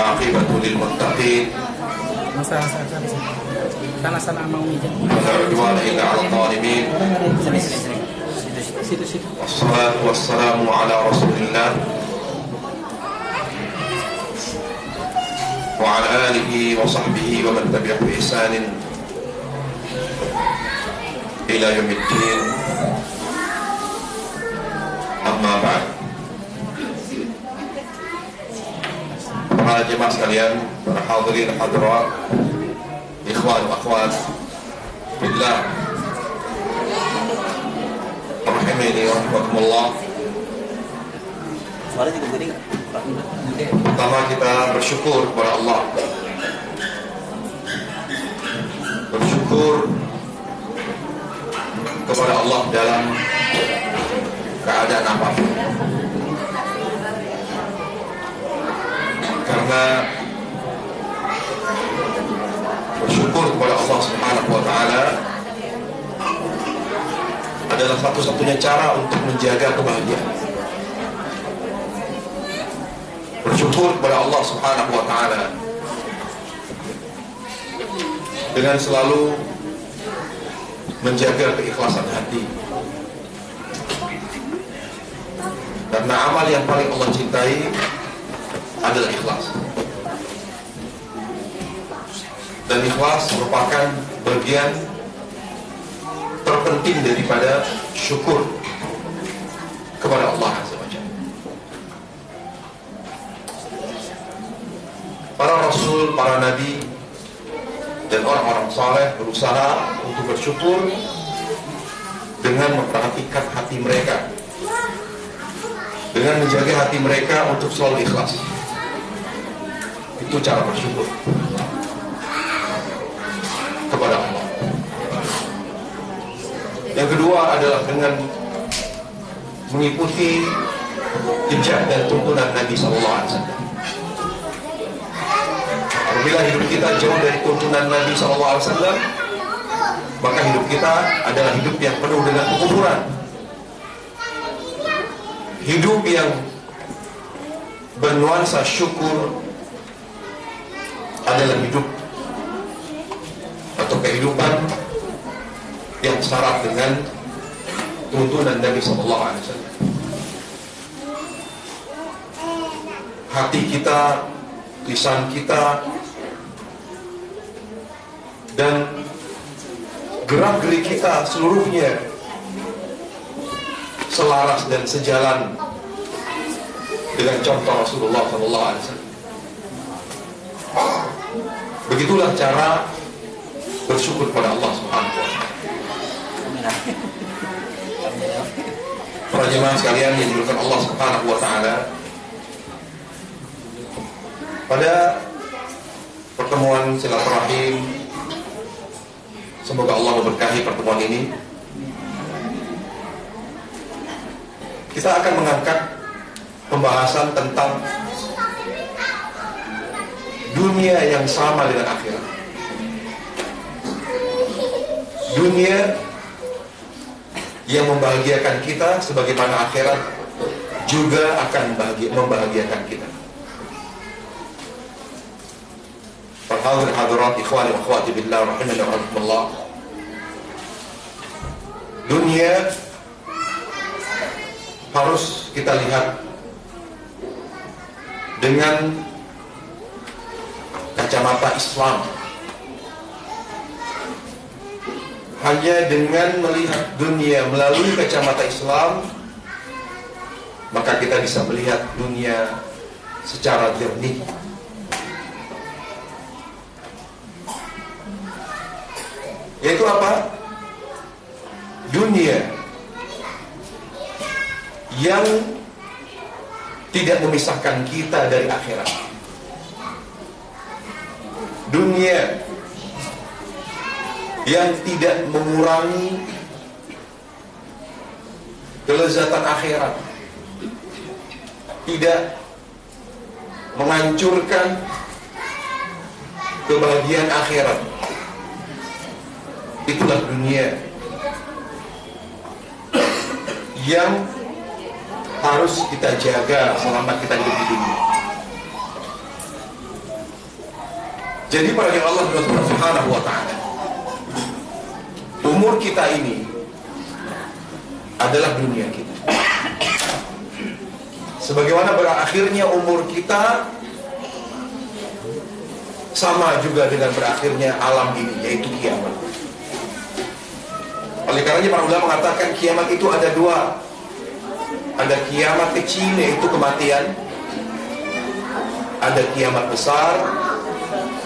والعاقبة للمتقين ولا عدوان إلا على الظالمين والصلاة والسلام على رسول الله وعلى آله وصحبه ومن تبعه بإحسان إلى يوم الدين. Amma ba'd. Para jemaah sekalian, para hadirin hadirat, ikhwan wa akhwat billah, rahimani wa rahmatullah. Pertama kita bersyukur kepada Allah. Bersyukur kepada Allah dalam keadaan apapun, karena bersyukur kepada Allah Subhanahu wa Ta'ala adalah satu-satunya cara untuk menjaga kebahagiaan. Bersyukur kepada Allah Subhanahu wa Ta'ala dengan selalu menjaga keikhlasan hati, karena amal yang paling Allah cintai adalah ikhlas. Dan ikhlas merupakan bagian terpenting daripada syukur kepada Allah Azza wa Jalla. Para rasul, para nabi, dan orang-orang saleh berusaha untuk bersyukur dengan memperhatikan hati mereka, dengan menjaga hati mereka untuk selalu ikhlas. Itu cara bersyukur kepada Allah. Yang kedua adalah dengan mengikuti jejak dan tuntunan Nabi SAW. Apabila hidup kita jauh dari tuntunan Nabi SAW, maka hidup kita adalah hidup yang penuh dengan kekufuran. Hidup yang bernuansa syukur adalah hidup atau kehidupan yang syarat dengan tuntunan Nabi SAW. Hati kita, lisan kita, dan gerak-gerik kita seluruhnya selaras dan sejalan dengan contoh Rasulullah SAW. Begitulah cara bersyukur pada Allah Subhanahu wa Ta'ala. Para jemaah sekalian yang dimuliakan Allah Subhanahu wa Ta'ala, pada pertemuan silaturahim, semoga Allah memberkahi pertemuan ini, kita akan mengangkat pembahasan tentang dunia yang sama dengan akhirat. Dunia yang membahagiakan kita sebagaimana akhirat juga akan membahagiakan kita. Para hadirat ikhwani wa akhwati billah rahimani wa rahmatullah. Dunia harus kita lihat dengan kacamata Islam. Hanya dengan melihat dunia melalui kacamata Islam, maka kita bisa melihat dunia secara jernih. Yaitu apa? Dunia yang tidak memisahkan kita dari akhirat. Dunia yang tidak mengurangi kelezatan akhirat, tidak menghancurkan kebahagiaan akhirat. Itulah dunia yang harus kita jaga selama kita hidup di dunia. Jadi para Allah Subhanahu wa ta'ala, umur kita ini adalah dunia kita. Sebagaimana berakhirnya umur kita, sama juga dengan berakhirnya alam ini, yaitu kiamat. Oleh karenanya para ulama mengatakan kiamat itu ada dua. Ada kiamat kecil, yaitu kematian. Ada kiamat besar,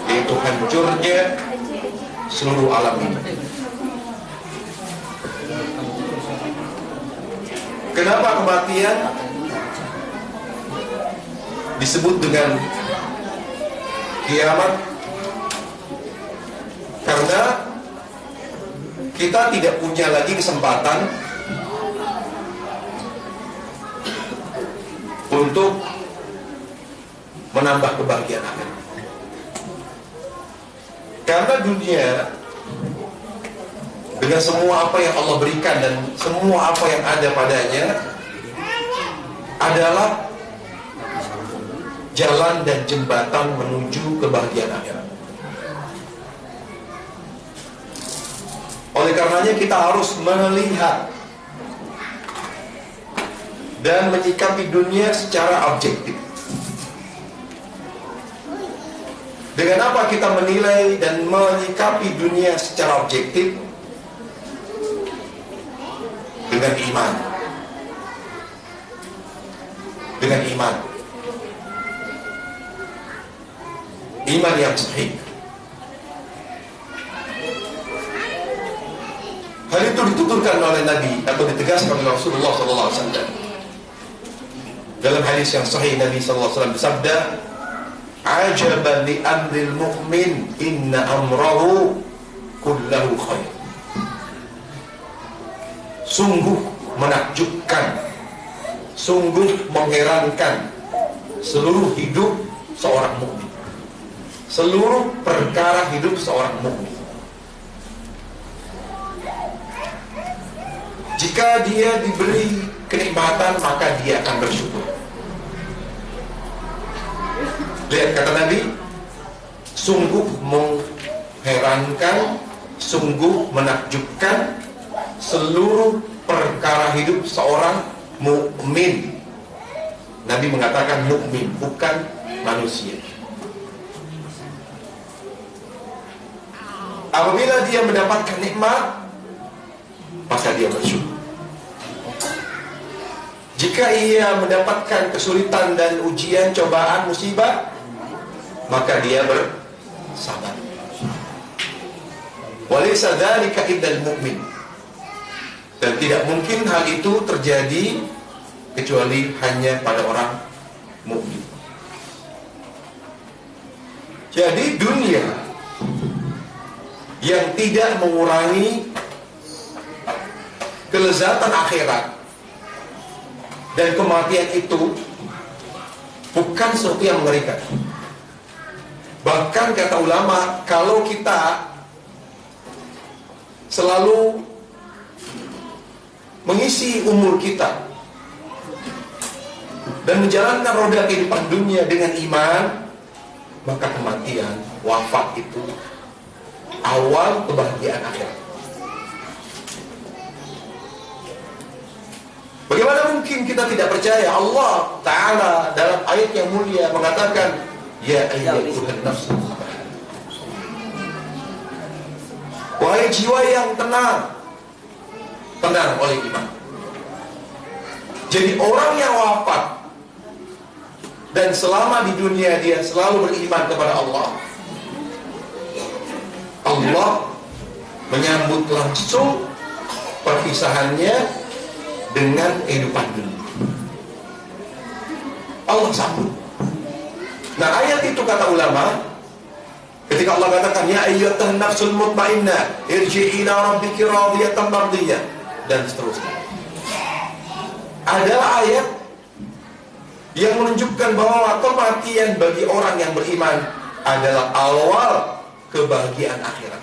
yaitu hancurnya seluruh alam ini. Kenapa kematian disebut dengan kiamat? Karena kita tidak punya lagi kesempatan untuk menambah kebahagiaan akhirat. Karena dunia dengan semua apa yang Allah berikan dan semua apa yang ada padanya adalah jalan dan jembatan menuju kebahagiaan akhirat. Oleh karenanya kita harus melihat dan menyikapi dunia secara objektif. Dengan apa kita menilai dan menyikapi dunia secara objektif? Dengan iman. Dengan iman. Iman yang sahih. Hal itu dituturkan oleh Nabi atau ditegaskan oleh Rasulullah SAW. Dalam hadis yang sahih Nabi SAW bersabda, "Ajaban li amril mu'min, inna amrahu kullahu khair." Sungguh menakjubkan, sungguh mengherankan seluruh hidup seorang mukmin, seluruh perkara hidup seorang mukmin. Jika dia diberi kenikmatan, maka dia akan bersyukur. Lihat kata Nabi, sungguh mengherankan, sungguh menakjubkan seluruh perkara hidup seorang mukmin. Nabi mengatakan mukmin, bukan manusia. Apabila dia mendapatkan nikmat, maka dia bersyukur. Jika ia mendapatkan kesulitan dan ujian, cobaan, musibah, maka dia bersabar. Walaysa dzalika illal mu'min. Dan tidak mungkin hal itu terjadi kecuali hanya pada orang mukmin. Jadi dunia yang tidak mengurangi kelezatan akhirat dan kematian itu bukan sesuatu yang mengerikan. Bahkan kata ulama, kalau kita selalu mengisi umur kita dan menjalankan roda kehidupan dunia dengan iman, maka kematian, wafat itu awal kebahagiaan akhirat. Bagaimana mungkin kita tidak percaya? Allah Ta'ala dalam ayat yang mulia mengatakan, ya ayyatuhan nafsu, wahai jiwa yang tenang, tenang oleh iman. Jadi orang yang wafat dan selama di dunia dia selalu beriman kepada Allah, Allah menyambut langsung perpisahannya dengan kehidupan dunia. Allah sambut. Nah, ayat itu kata ulama, ketika Allah katakan ya ayyatuhan nafsul mutmainnah irji'i ila rabbiki radiyatan mardiyah dan seterusnya, adalah ayat yang menunjukkan bahwa kematian bagi orang yang beriman adalah awal kebahagiaan akhirat.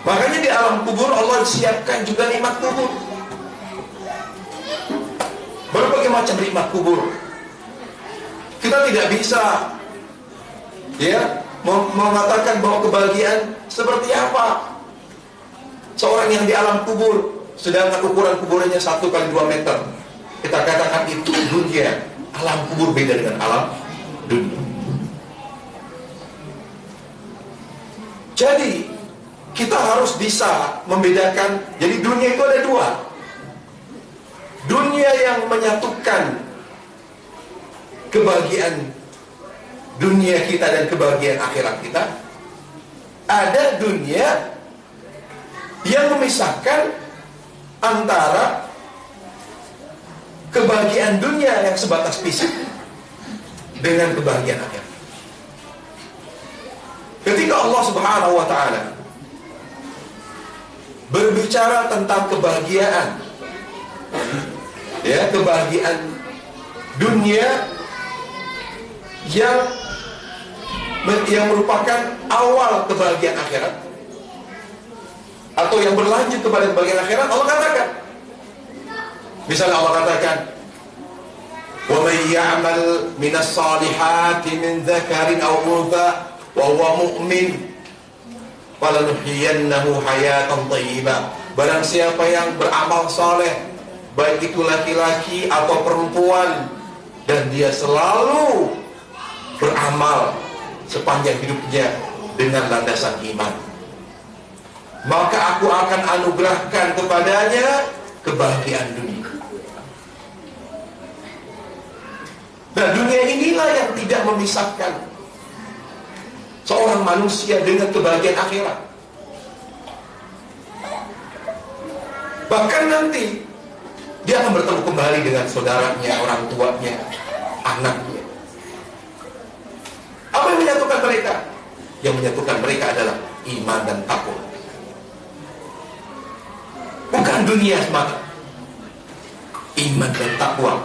Makanya di alam kubur Allah siapkan juga nikmat kubur. Berbagai macam nikmat kubur. Kita tidak bisa Ya, mengatakan bahwa kebahagiaan seperti apa? Seorang yang di alam kubur, sedangkan ukuran kuburannya 1 kali 2 meter, kita katakan itu dunia. Alam kubur beda dengan alam dunia. Jadi kita harus bisa membedakan. Jadi dunia itu ada 2. Dunia yang menyatukan kebahagiaan dunia kita dan kebahagiaan akhirat kita. Ada dunia yang memisahkan antara kebahagiaan dunia yang sebatas fisik dengan kebahagiaan akhirat. Ketika Allah Subhanahu wa ta'ala berbicara tentang kebahagiaan, ya, kebahagiaan dunia yang merupakan awal kebahagiaan akhirat, atau yang berlanjut kepada kebahagiaan akhirat, Allah katakan, misalnya Allah katakan, wa may ya'mal minas salihati min dzakarin aw untha wa huwa mu'min falanuhyiyannahu hayatan thayyibah. Barang siapa yang beramal saleh, baik itu laki-laki atau perempuan, dan dia selalu beramal sepanjang hidupnya dengan landasan iman, maka aku akan anugerahkan kepadanya kebahagiaan dunia. Nah, dunia inilah yang tidak memisahkan seorang manusia dengan kebahagiaan akhirat. Bahkan nanti dia akan bertemu kembali dengan saudaranya, orang tuanya, anaknya. Apa yang menyatukan mereka? Yang menyatukan mereka adalah iman dan takwa. Bukan dunia semata, iman dan takwa.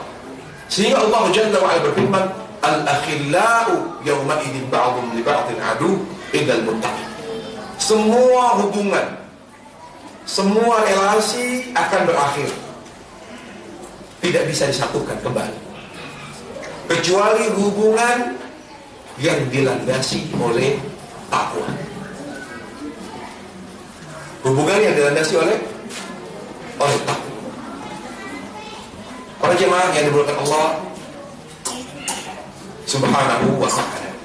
Sehingga Allah Jalla wa Ala berfirman, al-akhillau yawma idzin ba'dhum li ba'dhin adu illal muttaqin. Semua hubungan, semua relasi akan berakhir, tidak bisa disatukan kembali, kecuali hubungan yang dilandasi oleh takwa. Hubungan yang dilandasi oleh takwa. Para jemaah yang dimuliakan Allah Subhanahu wa ta'ala,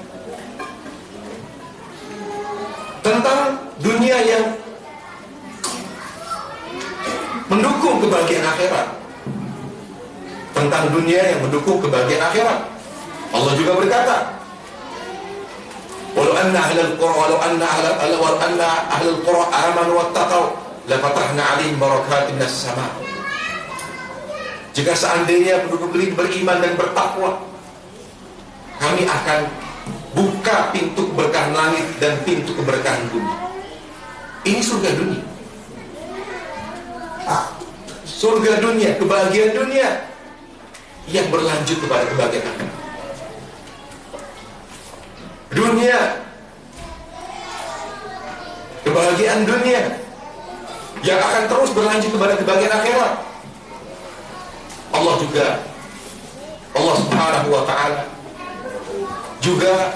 tentang dunia yang mendukung kebahagiaan akhirat, tentang dunia yang mendukung kebahagiaan akhirat, Allah juga berkata, walau anna ahlal qura amanu wattaqau la fatahna 'alaihim barakatin minas sama'. Jika seandainya penduduk negeri beriman dan bertakwa, kami akan buka pintu keberkahan langit dan pintu keberkahan bumi. Ini surga dunia. Surga dunia, kebahagiaan dunia yang berlanjut kepada kebahagiaan akhirat. Dunia, kebahagiaan dunia yang akan terus berlanjut kepada kebahagiaan akhirat. Allah Subhanahu wa ta'ala juga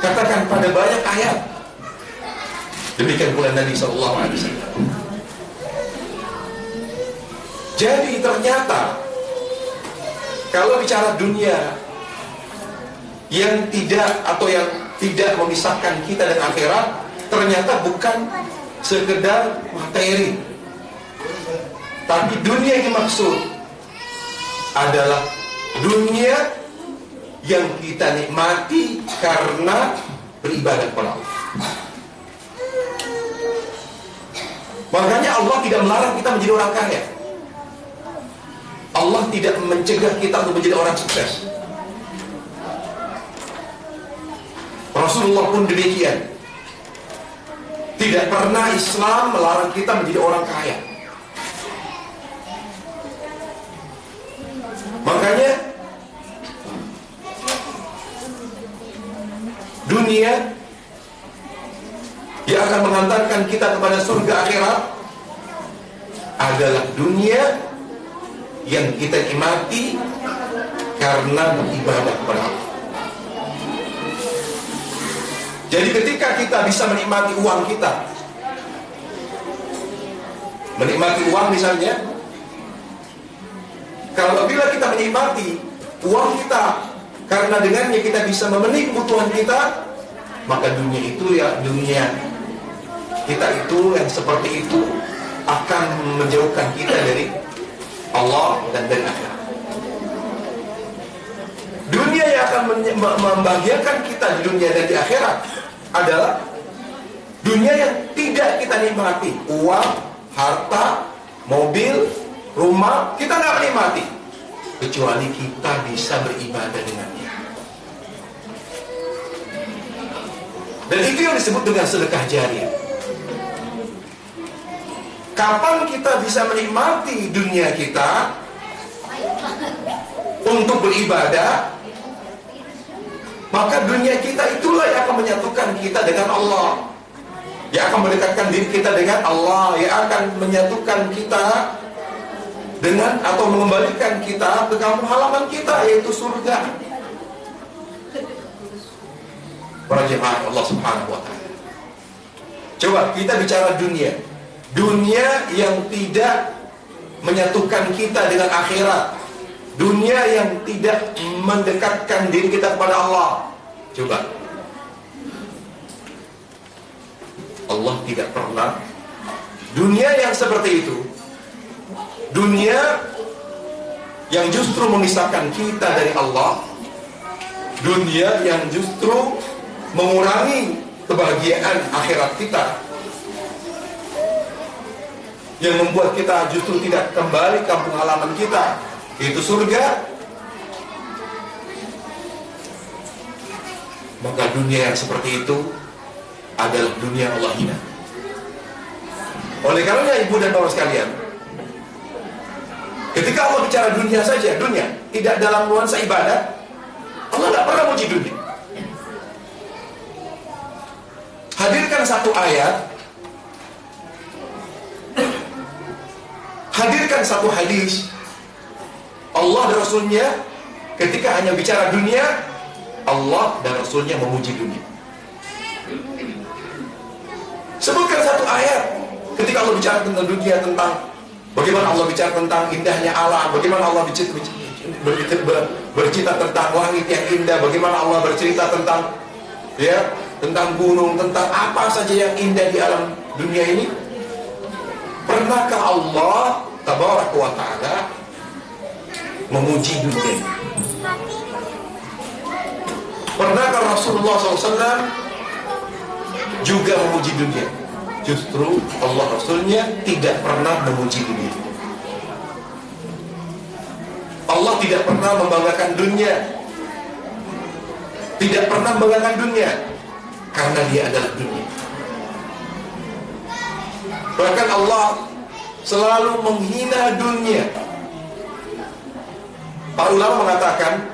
katakan pada banyak ayat. Demikian pula Nabi sallallahu alaihi wasallam. Jadi ternyata kalau bicara dunia yang tidak memisahkan kita dan akhirat, ternyata bukan sekedar materi, tapi dunia yang dimaksud adalah dunia yang kita nikmati karena beribadah kepada Allah. Makanya Allah tidak melarang kita menjadi orang kaya. Allah tidak mencegah kita untuk menjadi orang sukses. Rasulullah pun demikian. Tidak pernah Islam melarang kita menjadi orang kaya. Makanya dunia yang akan mengantarkan kita kepada surga akhirat adalah dunia yang kita nikmati karena beribadah kepada Allah. Jadi ketika kita bisa menikmati uang kita, menikmati uang misalnya, kalau bila kita menikmati uang kita, karena dengannya kita bisa memenuhi kebutuhan kita, maka dunia itu ya dunia kita itu yang seperti itu akan menjauhkan kita dari Allah dan dari akhirat. Dunia yang akan membahagiakan kita di dunia dan di akhirat adalah dunia yang tidak kita nikmati. Uang, harta, mobil, rumah, kita nggak menikmati kecuali kita bisa beribadah dengannya. Dan itu yang disebut dengan sedekah jariah. Kapan kita bisa menikmati dunia kita untuk beribadah, maka dunia kita itulah yang akan menyatukan kita dengan Allah, yang akan mendekatkan diri kita dengan Allah, yang akan menyatukan kita dengan atau mengembalikan kita ke kampung halaman kita, yaitu surga. Para jemaah Allah Subhanahu wa ta'ala, coba kita bicara dunia. Dunia yang tidak menyatukan kita dengan akhirat, dunia yang tidak mendekatkan diri kita kepada Allah. Coba, Allah tidak pernah. Dunia yang seperti itu, dunia yang justru memisahkan kita dari Allah, dunia yang justru mengurangi kebahagiaan akhirat kita, yang membuat kita justru tidak kembali kampung halaman kita, yaitu surga. Maka dunia yang seperti itu adalah dunia Allah hina. Oleh karenanya ibu dan bapak sekalian, ketika Allah bicara dunia saja, dunia tidak dalam nuansa ibadah, Allah tidak pernah muji dunia. Hadirkan satu ayat, hadirkan satu hadis Allah dan Rasulnya ketika hanya bicara dunia, Allah dan Rasulnya memuji dunia. Sebutkan satu ayat ketika Allah bicara tentang dunia, tentang bagaimana Allah bicara tentang indahnya alam, bagaimana Allah bercerita tentang langit yang indah, bagaimana Allah bercerita tentang tentang gunung, tentang apa saja yang indah di alam dunia ini. Pernahkah Allah Tabaraka wa ta'ala memuji dunia? Pernahkah Rasulullah SAW juga memuji dunia? Justru Allah Rasulnya tidak pernah memuji dunia. Allah tidak pernah membanggakan dunia, tidak pernah membanggakan dunia, karena dia adalah dunia. Bahkan Allah selalu menghina dunia. Para ulama mengatakan,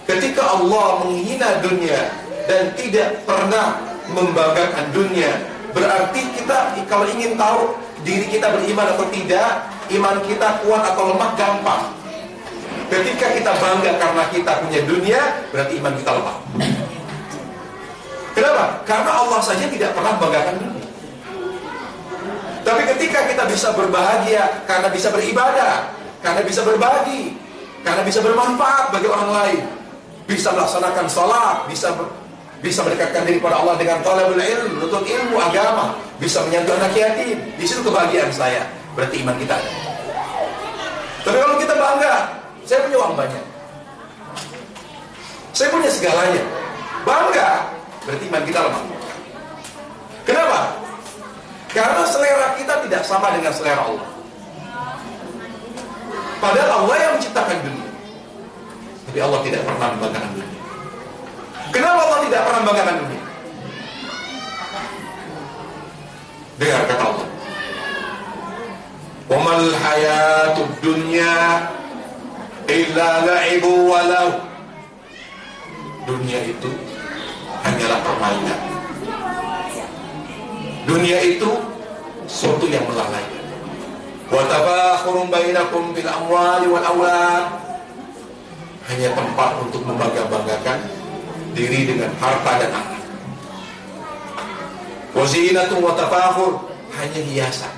ketika Allah menghina dunia dan tidak pernah membanggakan dunia, berarti kita kalau ingin tahu diri kita beriman atau tidak, iman kita kuat atau lemah, gampang. Ketika kita bangga karena kita punya dunia, berarti iman kita lemah. Kenapa? Karena Allah saja tidak pernah membanggakan dunia. Tapi ketika kita bisa berbahagia karena bisa beribadah, karena bisa berbagi, karena bisa bermanfaat bagi orang lain, bisa melaksanakan sholat, bisa mendekatkan diri pada Allah dengan talabul ilm, menuntut ilmu agama, bisa menyentuh anak yatim, di situ kebahagiaan saya, berarti iman kita ada. Tapi kalau kita bangga, saya punya uang banyak, saya punya segalanya, bangga, berarti iman kita lemah. Kenapa? Karena selera kita tidak sama dengan selera Allah. Padahal Allah yang menciptakan dunia, tapi Allah tidak pernah membanggakan dunia. Kenapa Allah tidak pernah membanggakan dunia? Dengar kata Allah, "Wa mal hayatud dunya illa la'ibu wa lahu." Dunia itu hanyalah permainan. Dunia itu suatu yang melalaikan. Wa tafakhurun bainakum bil amwali wal aulad. Hanya tempat untuk membangga-banggakan diri dengan harta dan anak. wa zinatun wa tafakhur, hanya hiasan.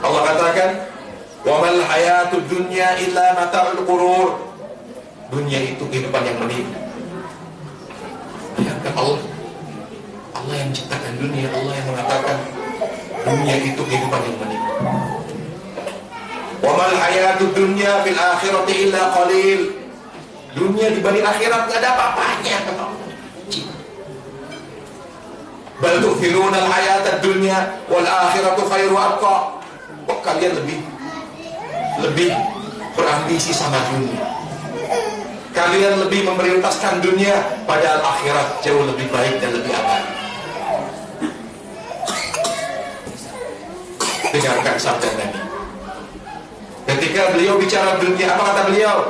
Allah katakan, wa mal hayatud dunya illa mata'ul ghurur. Dunia itu kehidupan yang menipu. Bayangkan Allah yang menciptakan dunia, Allah yang mengatakan dunia itu kehidupan yang menipu. Wa mal hayatud dunya fil akhirati illa qalil. Dunia dibanding akhirat gak ada apa-apanya, kata Allah. Bal tu'thiruna al-hayatad dunya wal akhiratu khairu abqa. Kok kalian lebih berambisi sama dunia? Kalian lebih memprioritaskan dunia, padahal akhirat jauh lebih baik dan lebih abadi. Dengarkan sabda Nabi. Ketika beliau bicara dunia, apa kata beliau?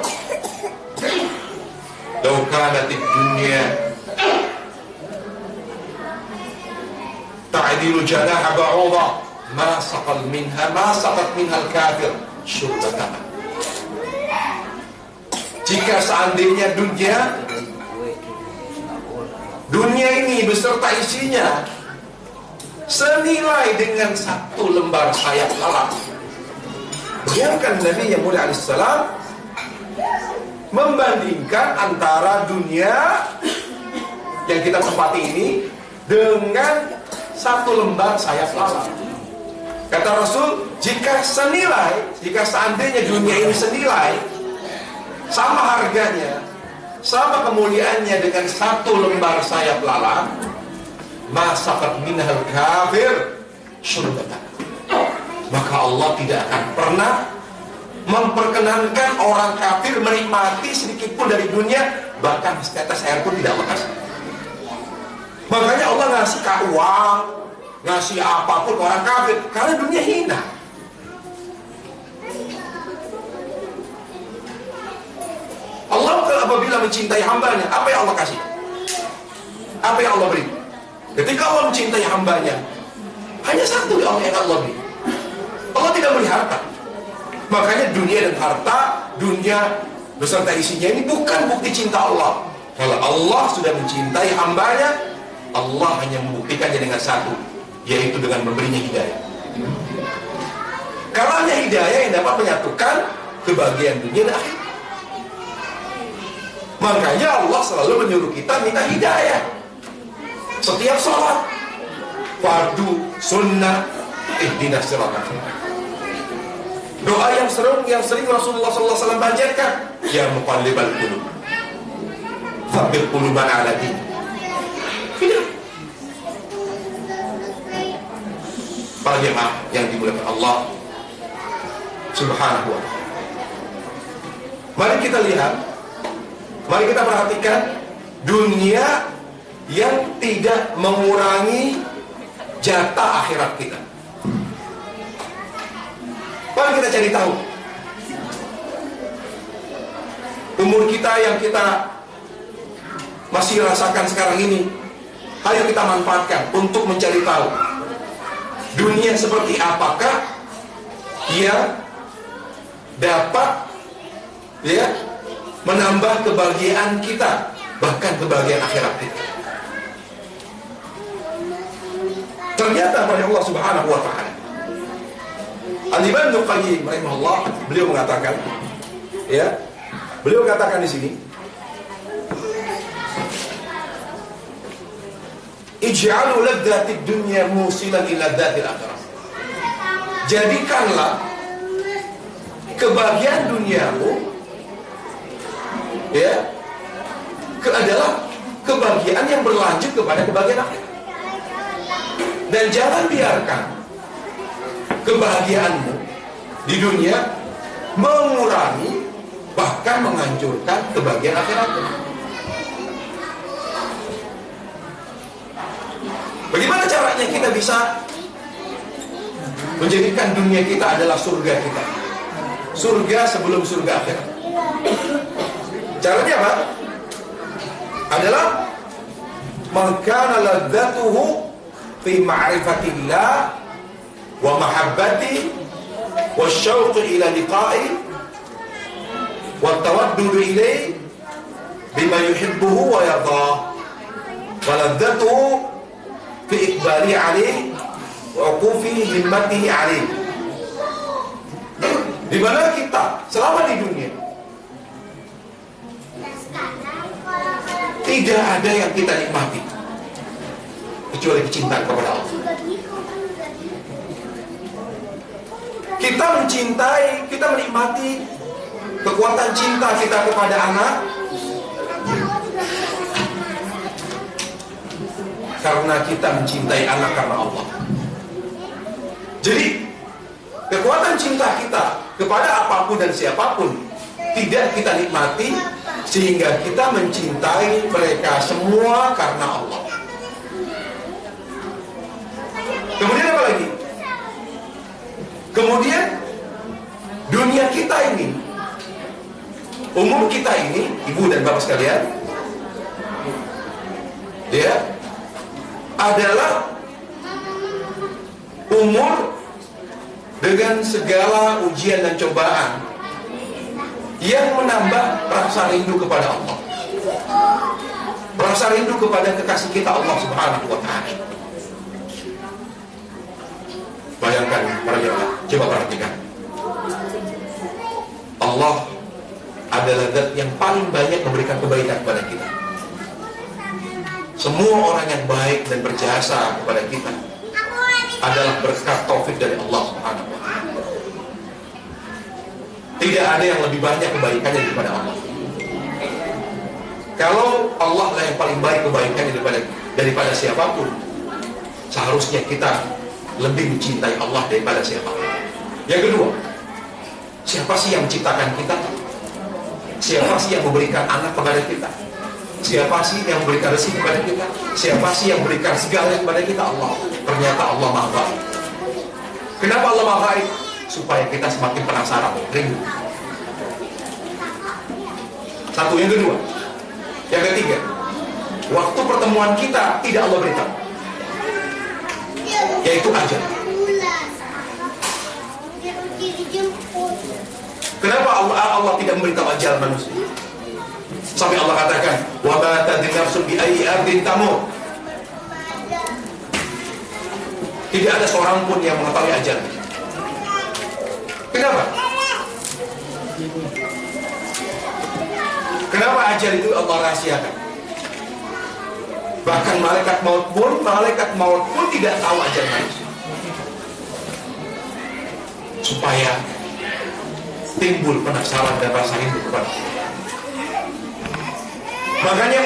Law kanatid dunya ta'dilu janaha ba'udah ma saqat minha al-kafir syurbatan. Jika seandainya dunia ini beserta isinya senilai dengan satu lembar sayap lalat. Bayangkan Nabi yang mulia alaihissalam membandingkan antara dunia yang kita tempati ini dengan satu lembar sayap lalat. Kata Rasul, jika seandainya dunia ini senilai, sama harganya, sama kemuliaannya dengan satu lembar sayap lalat, masaqat minhal kafir syurbatan, maka Allah tidak akan pernah memperkenankan orang kafir menikmati sedikit pun dari dunia, bahkan setetes air pun tidak lekas. Makanya Allah ngasih uang, ngasih apapun orang kafir, karena dunia hina. Allah apabila mencintai hambanya, apa yang Allah kasih? Apa yang Allah beri? Ketika Allah mencintai hambanya, hanya satu yang Allah beri. Allah tidak beri harta. Makanya dunia dan harta, dunia beserta isinya ini bukan bukti cinta Allah. Kalau Allah sudah mencintai hambanya, Allah hanya membuktikannya dengan satu, yaitu dengan memberinya hidayah. Karena hanya hidayah yang dapat menyatukan kebahagiaan dunia dan akhirat. Makanya Allah selalu menyuruh kita minta hidayah. Setiap sholat, fardu, sunnah, ihdinas siratal mustaqim. Doa yang sering Rasulullah SAW bacakan, ya muqallibal qulub, tsabbit qulubana ala dinik. Para jemaah yang dimuliakan Allah Subhanahu wa ta'ala. Mari kita lihat, mari kita perhatikan dunia yang tidak mengurangi jatah akhirat kita. Mari kita cari tahu. Umur kita yang kita masih rasakan sekarang ini, ayo kita manfaatkan untuk mencari tahu dunia seperti apakah ia dapat menambah kebahagiaan kita, bahkan kebahagiaan akhirat kita. Ternyata pada Allah Subhanahu wa ta'ala, Al-Imam Ibnu Qayyim rahimahullah, beliau mengatakan di sini, ij'alu laddatid dunya musilan ila laddatil akhirah. Jadikanlah kebahagiaan duniamu adalah kebahagiaan yang berlanjut kepada kebahagiaan akhirat. Dan jangan biarkan kebahagiaanmu di dunia mengurangi, bahkan menghancurkan kebahagiaan akhiratmu. Bagaimana caranya kita bisa menjadikan dunia kita adalah surga kita, surga sebelum surga akhirat? Caranya apa? Adalah man kana ladzatuhu fi ma'rifatillah wa mahabbati wa syauqi ila liqa'i wa tawaddud ilayhi bima yuhibbuhu wa yardah, wa ladzatuhu fi iqbali alaih wa uqufi himmatihi alaih. Di mana kita selama di dunia tidak ada yang kita nikmati kecuali kecintaan kepada Allah. Kita mencintai, kita menikmati kekuatan cinta kita kepada anak karena kita mencintai anak karena Allah. Jadi kekuatan cinta kita kepada apapun dan siapapun tidak kita nikmati sehingga kita mencintai mereka semua karena Allah. Kemudian apa lagi? Kemudian dunia kita ini, umur kita ini, ibu dan bapak sekalian, ya, adalah umur dengan segala ujian dan cobaan yang menambah rasa rindu kepada Allah, rasa rindu kepada kekasih kita Allah Subhanahu wa Ta'ala. Bayangkan para jemaah, coba perhatikan. Allah adalah zat yang paling banyak memberikan kebaikan kepada kita. Semua orang yang baik dan berjasa kepada kita adalah berkat taufik dari Allah Subhanahu wa Ta'ala. Tidak ada yang lebih banyak kebaikannya daripada Allah. Kalau Allah lah yang paling baik kebaikannya daripada siapapun, seharusnya kita lebih mencintai Allah daripada siapapun. Yang kedua, siapa sih yang menciptakan kita? Siapa sih yang memberikan anak kepada kita? Siapa sih yang memberikan rezeki kepada kita? Siapa sih yang memberikan segala kepada kita? Allah. Ternyata Allah Maha Baik. Kenapa Allah Maha Baik? Supaya kita semakin penasaran, rindu. Satu. Yang kedua, yang ketiga, waktu pertemuan kita tidak Allah beritahu, yaitu ajal. Kenapa Allah tidak memberitahu ajal manusia? Sampai Allah katakan, wa ma tadri nafsun bi ayyi ardin tamut. Tidak ada seorang pun yang mengetahui ajal. Kenapa? Kenapa ajal itu Allah rahasiakan? Bahkan malaikat maut pun tidak tahu ajal manusia. Supaya timbul penasaran dan rasa rindu kepada Allah. Makanya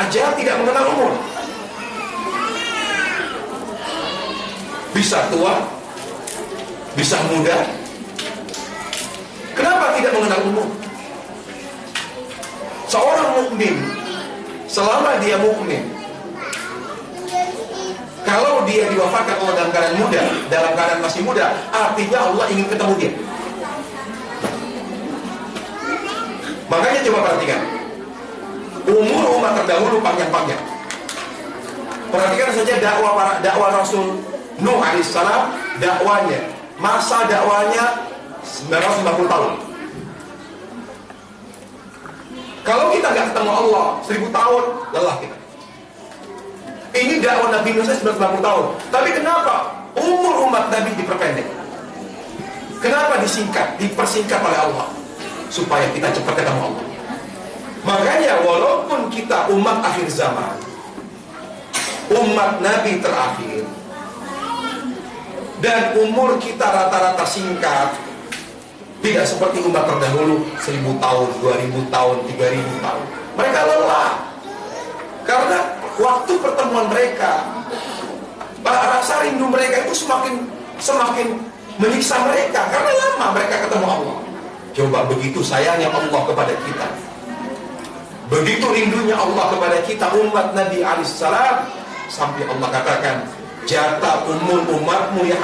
ajal tidak mengenal umur. Bisa tua, bisa muda. Kenapa tidak mengenal umur? Seorang mukmin, selama dia mukmin, kalau dia diwafatkan Allah dalam keadaan muda, dalam keadaan masih muda, artinya Allah ingin ketemu dia. Makanya coba perhatikan, umur umat terdahulu panjang-panjang. Perhatikan saja dakwah Rasul Nuh alaihissalam, masa dakwanya 990 tahun. Kalau kita nggak ketemu Allah 1000 tahun, lelah kita. Ini dakwah Nabi Nuh 990 tahun. Tapi kenapa umur umat Nabi diperpendek? Kenapa dipersingkat oleh Allah? Supaya kita cepat ketemu Allah. Makanya walaupun kita umat akhir zaman, umat Nabi terakhir, dan umur kita rata-rata singkat, tidak seperti umat terdahulu 1000 tahun, 2000 tahun, 3000 tahun. Mereka lelah karena waktu pertemuan mereka, rasa rindu mereka itu semakin menyiksa mereka karena lama mereka ketemu Allah. Coba begitu sayangnya Allah kepada kita, begitu rindunya Allah kepada kita umat Nabi alaihissalam, sampai Allah katakan, jatah umur umatmu ya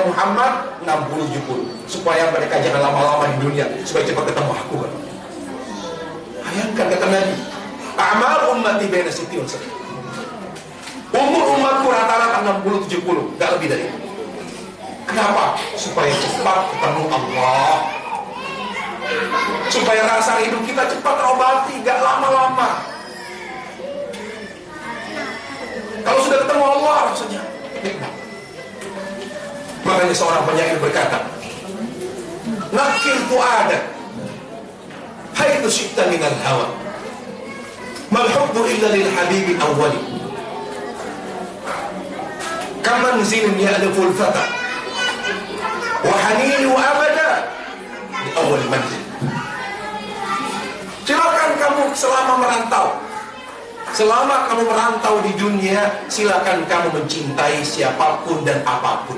Muhammad 60-70, supaya mereka jangan lama-lama di dunia, supaya cepat ketemu aku. Bayangkan kata Nabi, amal ummati baina siti wal sab'in. Umur umatku rata-rata 60-70, gak lebih dari itu. Kenapa? Supaya cepat ketemu Allah, supaya rasa hidup kita cepat terobati, gak lama-lama. Kalau sudah ketemu Allah, rasanya oleh seorang penyair berkata, nakil fu'adak haitsu syi'ta minal hawa mal hubbu illa lil habibi awwali kamanzilin ya'luful fata wa haninu abada di awal manzil. Silakan kamu selama kamu merantau di dunia, silakan kamu mencintai siapapun dan apapun.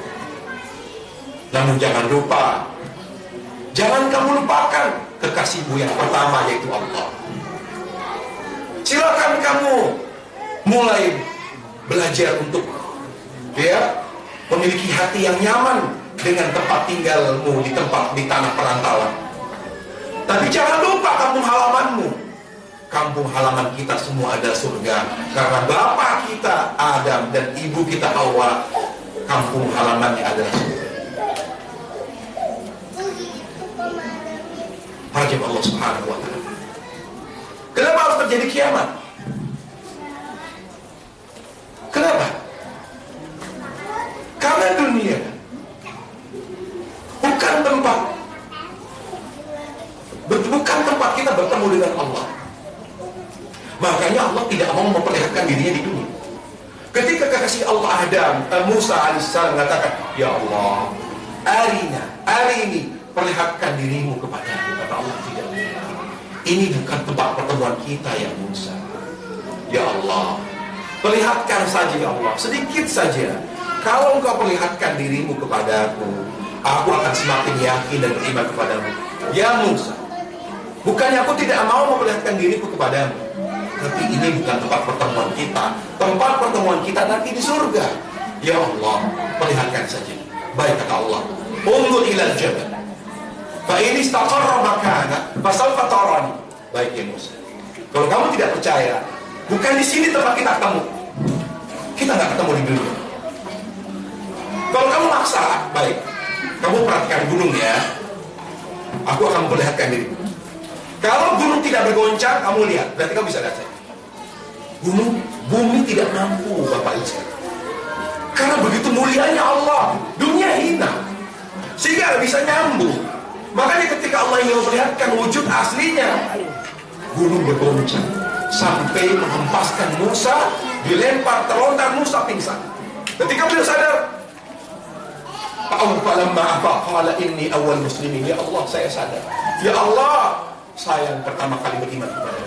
Namun jangan lupa, jangan kamu lupakan kekasihmu yang pertama, yaitu Allah. Silakan kamu mulai belajar untuk memiliki hati yang nyaman dengan tempat tinggalmu di tanah perantauan. Tapi jangan lupa kampung halamanmu. Kampung halaman kita semua ada surga, karena bapak kita Adam dan ibu kita Hawa, kampung halamannya adalah surga. Rajab Allah Subhanahu wa ta'ala. Kenapa harus terjadi kiamat? Kenapa? Karena dunia bukan tempat kita bertemu dengan Allah. Makanya Allah tidak mau memperlihatkan dirinya di dunia. Ketika kekasih Allah Musa alaihissalam mengatakan, ya Allah, arini, perlihatkan dirimu kepadaku. Kata Allah, tidak. Ini bukan tempat pertemuan kita ya Musa. Ya Allah, perlihatkan saja ya Allah, sedikit saja. Kalau engkau perlihatkan dirimu kepadaku, aku akan semakin yakin dan beriman kepadamu. Ya Musa, bukannya aku tidak mau memperlihatkan diriku kepadamu, tapi ini bukan tempat pertemuan kita. Tempat pertemuan kita nanti di surga. Ya Allah, perlihatkan saja. Baik, kata Allah, unzur ilal jabal fa in istaqarra makana fa sawfa tarani. Baik ya Musa, kalau kamu tidak percaya, bukan di sini tempat kita ketemu. Kita nggak ketemu di dunia. Kalau kamu maksa, baik, kamu perhatikan gunung ya, aku akan memperlihatkan diriku. Kalau gunung tidak bergoncang, kamu lihat, berarti kamu bisa lihat saya. Bumi tidak mampu, Bapak Ibu. Karena begitu mulianya Allah, dunia hina, sehingga bisa nyambung. Makanya ketika Allah ingin memperlihatkan wujud aslinya, gunung bergoncang sampai menghempaskan Musa, dilempar, terlontar, Musa pingsan. Ketika beliau sadar, qala inni awal muslimin. Ya Allah, saya sadar. Ya Allah, saya yang pertama kali beriman kepada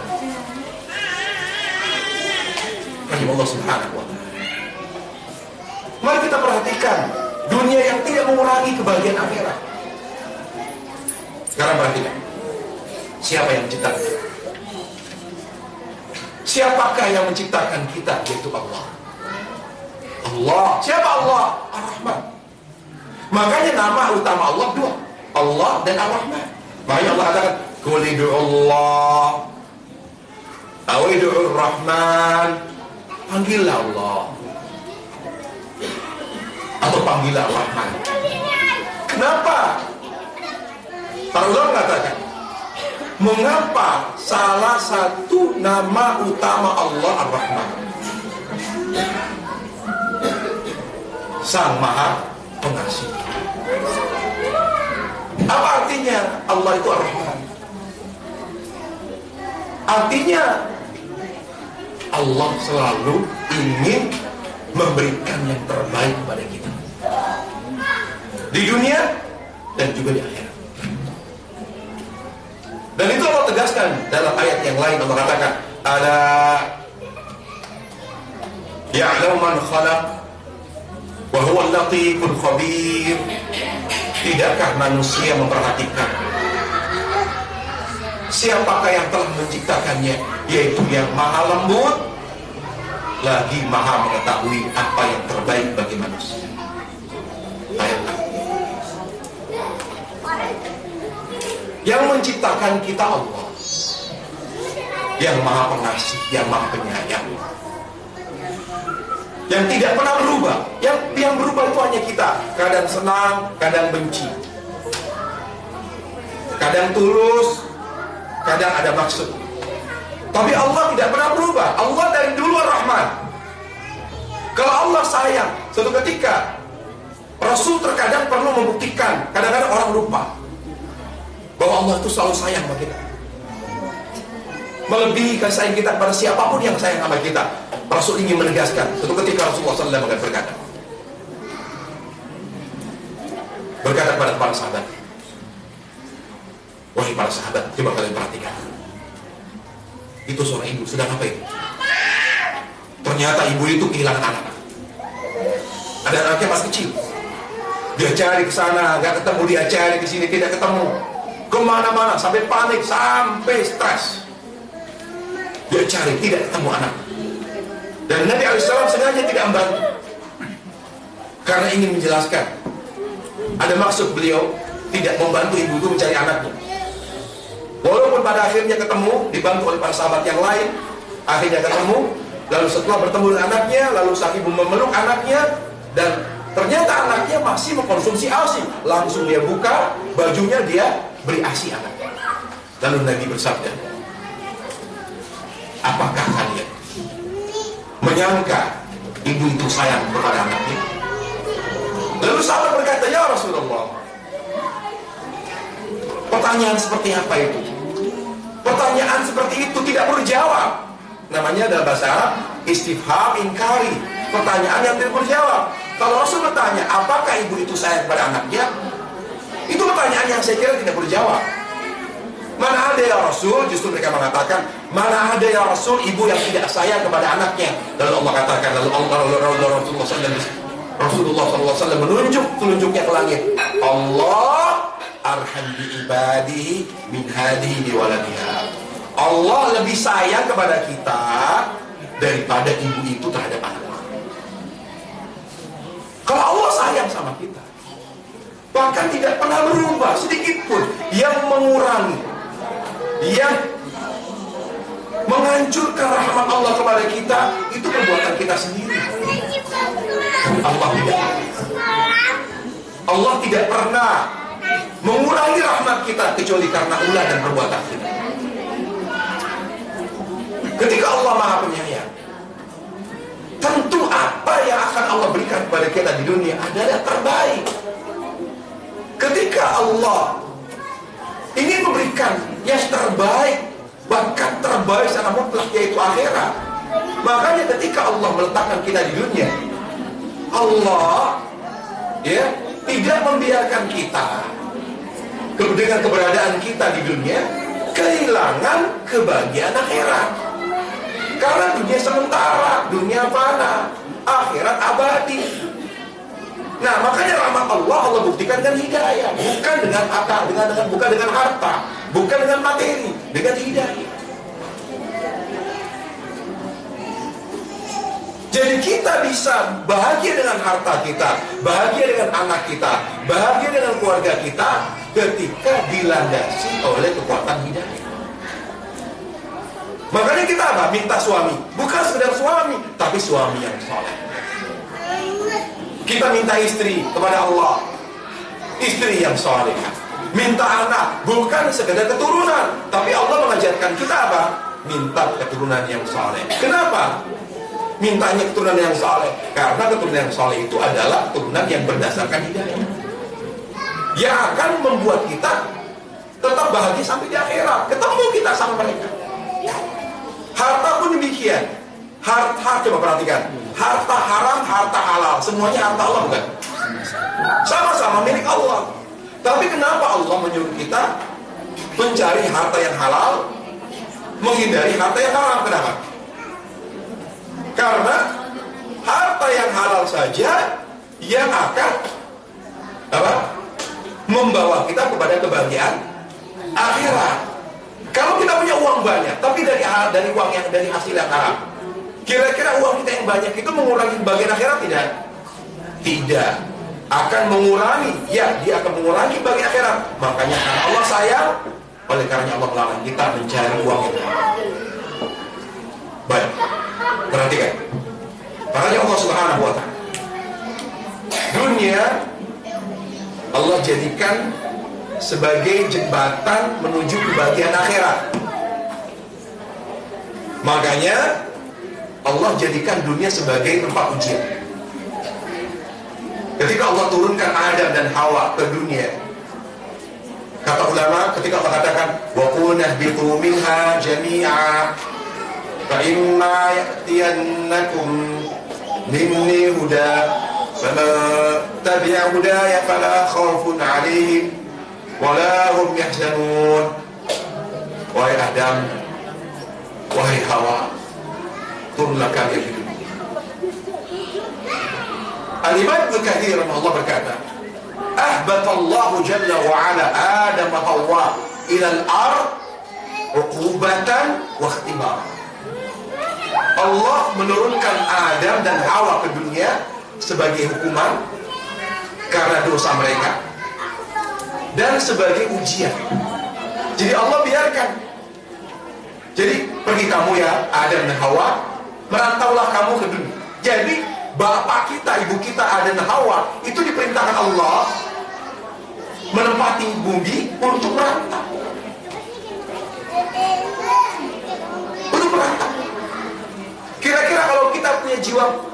Allah Subhanahu wa ta'ala. Mari kita perhatikan dunia yang tidak mengurangi kebahagiaan akhirat. Sekarang perhatikan, siapa yang menciptakan kita? Siapakah yang menciptakan kita? Yaitu Allah. Allah. Siapa Allah? Ar-Rahman. Makanya nama utama Allah dua, Allah dan Ar-Rahman. Makanya Allah katakan, qul ud'ullah aw ud'ur Rahman. Panggillah Allah atau panggillah Rahman. Kenapa? Para ulama mengatakan, mengapa salah satu nama utama Allah Ar-Rahman, Sang Maha Pengasih. Apa artinya Allah itu Ar-Rahman? Artinya Allah selalu ingin memberikan yang terbaik kepada kita di dunia dan juga di akhirat. Dan itu Allah tegaskan dalam ayat yang lain. Allah katakan, ala ya'lamu man khalaq wa huwa al-latiful khabir. Tidakkah manusia memperhatikan siapakah yang telah menciptakannya, yaitu yang maha lembut lagi maha mengetahui apa yang terbaik bagi manusia. Ayat yang menciptakan kita Allah, yang maha pengasih, yang maha penyayang, yang tidak pernah berubah. Yang berubah itu hanya kita. Kadang senang, kadang benci, kadang tulus, kadang ada maksud. Tapi Allah tidak pernah berubah. Allah dari dulu Ar-Rahman. Kalau Allah sayang, suatu ketika Rasul terkadang perlu membuktikan. Kadang-kadang orang lupa bahwa Allah itu selalu sayang sama kita, melebihi kasih sayang kita pada siapapun yang sayang sama kita. Rasul ingin menegaskan. Suatu ketika Rasulullah SAW berkata kepada para sahabat, wahai para sahabat, coba kalian perhatikan, itu seorang ibu sedang apa itu? Ternyata ibu itu kehilangan anak. Ada anaknya masih kecil. Dia cari ke sana, nggak ketemu. Dia cari ke sini, tidak ketemu. Kemana-mana, sampai panik, sampai stres. Dia cari, tidak ketemu anak. Dan Nabi SAW sengaja tidak membantu, karena ingin menjelaskan. Ada maksud beliau tidak membantu ibu itu mencari anaknya. Walaupun pada akhirnya ketemu, dibantu oleh para sahabat yang lain. Akhirnya ketemu. Lalu setelah bertemu dengan anaknya, lalu sang ibu memeluk anaknya, dan ternyata anaknya masih mengkonsumsi ASI. Langsung dia buka bajunya, dia beri ASI anaknya. Lalu Nabi bersabda, apakah kalian menyangka ibu itu sayang kepada anaknya? Lalu sahabat berkata, ya Rasulullah, pertanyaan seperti apa itu? Pertanyaan seperti itu tidak perlu jawab. Namanya dalam bahasa Arab istifham inkari, pertanyaan yang tidak perlu jawab. Kalau Rasul bertanya, apakah ibu itu sayang kepada anaknya? Itu pertanyaan yang saya kira tidak perlu jawab. Mana ada ya Rasul, justru mereka mengatakan, mana ada ya Rasul ibu yang tidak sayang kepada anaknya. Lalu Allah katakan, lalu Rasulullah SAW menunjuk telunjuknya ke langit. Allah arham bi ibadihi min hadihi bi waladiha. Allah lebih sayang kepada kita daripada ibu itu terhadap anaknya. Kalau Allah sayang sama kita, bahkan tidak pernah berubah sedikit pun. Yang mengurangi, yang menghancurkan rahmat Allah kepada kita, itu perbuatan kita sendiri. Allah tidak pernah mengurangi rahmat kita kecuali karena ulah dan perbuatan kita. Ketika Allah Maha Penyayang, tentu apa yang akan Allah berikan kepada kita di dunia adalah terbaik. Ketika Allah ingin memberikan yang terbaik, bahkan terbaik secara mutlak, yaitu akhirat, makanya ketika Allah meletakkan kita di dunia, Allah tidak membiarkan kita dengan keberadaan kita di dunia kehilangan kebahagiaan akhirat. Karena dunia sementara, dunia fana, akhirat abadi. Nah, makanya rahmat Allah buktikan dengan hidayah, bukan dengan akal, bukan dengan harta, bukan dengan materi, dengan hidayah. Jadi kita bisa bahagia dengan harta kita, bahagia dengan anak kita, bahagia dengan keluarga kita ketika dilandasi oleh kekuatan hidayah. Makanya kita apa? Minta suami. Bukan sekedar suami, tapi suami yang soleh. Kita minta istri kepada Allah, istri yang soleh. Minta anak, bukan sekedar keturunan, tapi Allah mengajarkan kita apa? Minta keturunan yang soleh. Kenapa? Mintanya keturunan yang soleh, karena keturunan yang soleh itu adalah keturunan yang berdasarkan hidayah, yang akan membuat kita tetap bahagia sampai di akhirat. Ketemu kita sama mereka. Harta pun demikian. Harta, coba perhatikan, harta haram, harta halal, semuanya harta Allah, bukan? Sama-sama milik Allah. Tapi kenapa Allah menyuruh kita mencari harta yang halal, menghindari harta yang haram? Kenapa? Karena harta yang halal saja yang akan membawa kita kepada kebahagiaan akhirat. Kalau kita punya uang banyak, tapi dari uang yang dari hasil yang haram, kira-kira uang kita yang banyak itu mengurangi bagian akhirat tidak? Tidak. Akan mengurangi, ya, dia akan mengurangi bagian akhirat. Makanya karena Allah sayang, oleh karena Allah melarang kita mencari uang yang haram. Baik, perhatikan. Makanya Allah Subhanahu wa Ta'ala, dunia Allah jadikan sebagai jembatan menuju kebahagiaan akhirat. Makanya Allah jadikan dunia sebagai tempat ujian. Ketika Allah turunkan Adam dan Hawa ke dunia, kata ulama, ketika Allah katakan wa qulna ihbitu minha jami'a fa imma ya'tiyannakum minni huda faman tabi'a hudaya fala khaufun 'alaihim wa la hum yahzanun. Wahai Adam, wahai Hawa, turunlah kalian ke dunia. Al-Imam Ibnu Katsir rahimahullah berkata, ahbatallahu jalla wa ala Adam wa Hawa ila al-ard uqubatan wa ikhtibar. Allah menurunkan Adam dan Hawa ke dunia sebagai hukuman karena dosa mereka dan sebagai ujian. Jadi Allah biarkan. Jadi pergi kamu ya Adam dan Hawa, merantaulah kamu ke dunia. Jadi bapak kita, ibu kita Adam dan Hawa itu diperintahkan Allah menempati bumi untuk merantau. Untuk merantau. Kira-kira kalau kita punya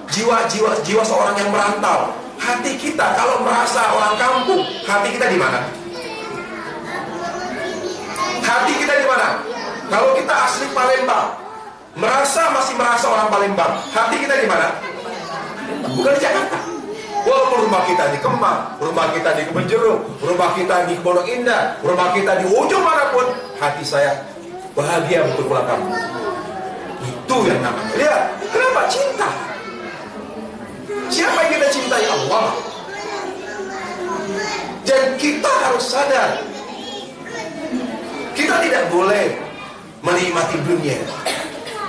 jiwa seorang yang merantau, hati kita kalau merasa orang kampung, hati kita di mana? Hati kita di mana? Kalau kita asli Palembang, masih merasa orang Palembang, hati kita di mana? Bukan di Jakarta. Walaupun rumah kita di Kemang, rumah kita di Kebonjeruk, rumah kita di Pondok Indah, rumah kita di ujung manapun, hati saya bahagia untuk pulang kampung. Itu yang namanya. Lihat, kenapa cinta? Siapa yang kita cintai? Allah. Dan kita harus sadar, kita tidak boleh menikmati dunia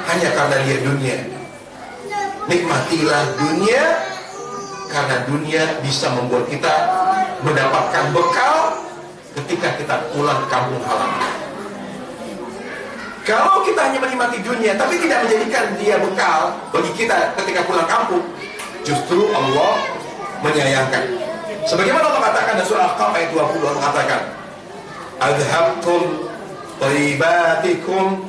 hanya karena dia dunia. Nikmatilah dunia karena dunia bisa membuat kita mendapatkan bekal ketika kita pulang ke kampung halaman. Kalau kita hanya menikmati dunia tapi tidak menjadikan dia bekal bagi kita ketika pulang kampung, justru Allah menyayangkan. Sebagaimana Allah katakan dalam surah Al-Kahf ayat 20, Allah katakan, "Adhabtum thayyibatikum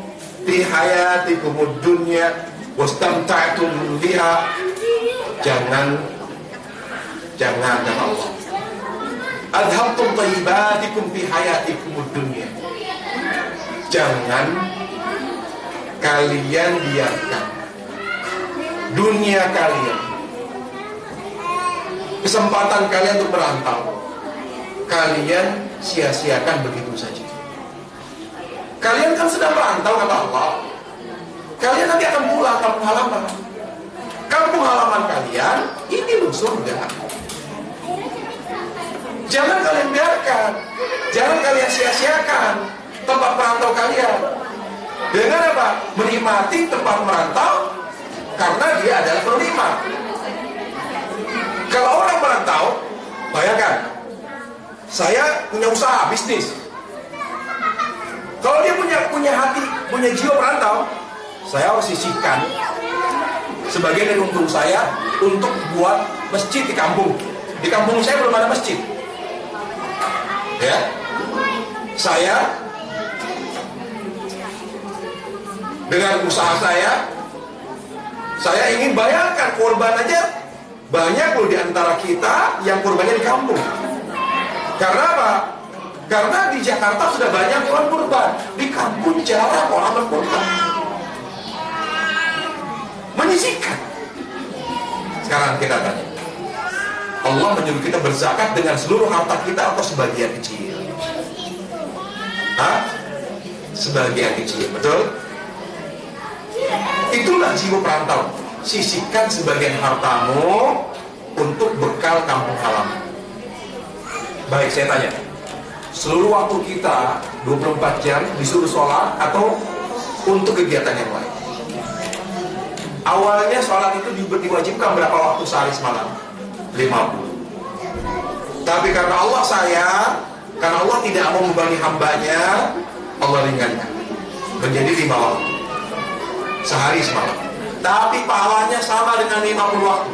fi hayatikumud dunya wastamta'tum biha." Jangan kata Allah, "Adhabtum thayyibatikum fi hayatikumud dunya." Jangan kalian biarkan dunia kalian, kesempatan kalian untuk merantau, kalian sia-siakan begitu saja. Kalian kan sedang merantau, kata Allah. Kalian nanti akan pulang kampung halaman. Kampung halaman kalian ini loh surga. Jangan kalian biarkan, jangan kalian sia-siakan tempat merantau kalian. Dengan apa? Menikmati tempat merantau karena dia adalah penerima. Kalau orang merantau, bayangkan, saya punya usaha bisnis. Kalau dia punya hati, punya jiwa merantau, saya harus sisihkan sebagian dari untung saya untuk buat masjid di kampung. Di kampung saya belum ada masjid. Ya, saya dengan usaha saya ingin bayarkan korban aja. Banyak loh di antara kita yang korbannya di kampung. Karena apa? Karena di Jakarta sudah banyak orang kurban, di kampung jarang orang berkurban. Menyisihkan. Sekarang kita tanya, Allah menyuruh kita berzakat dengan seluruh harta kita atau sebagian kecil? Hah? Sebagian kecil, betul? Itulah jiwa perantau. Sisihkan sebagian hartamu untuk bekal kampung halaman. Baik, saya tanya, seluruh waktu kita 24 jam disuruh sholat atau untuk kegiatan yang lain? Awalnya sholat itu diwajibkan berapa waktu sehari semalam? 50. Tapi karena Allah sayang, karena Allah tidak mau membebani hambanya, Allah ringankan menjadi 5 waktu sehari semalam. Tapi pahalanya sama dengan 50 waktu.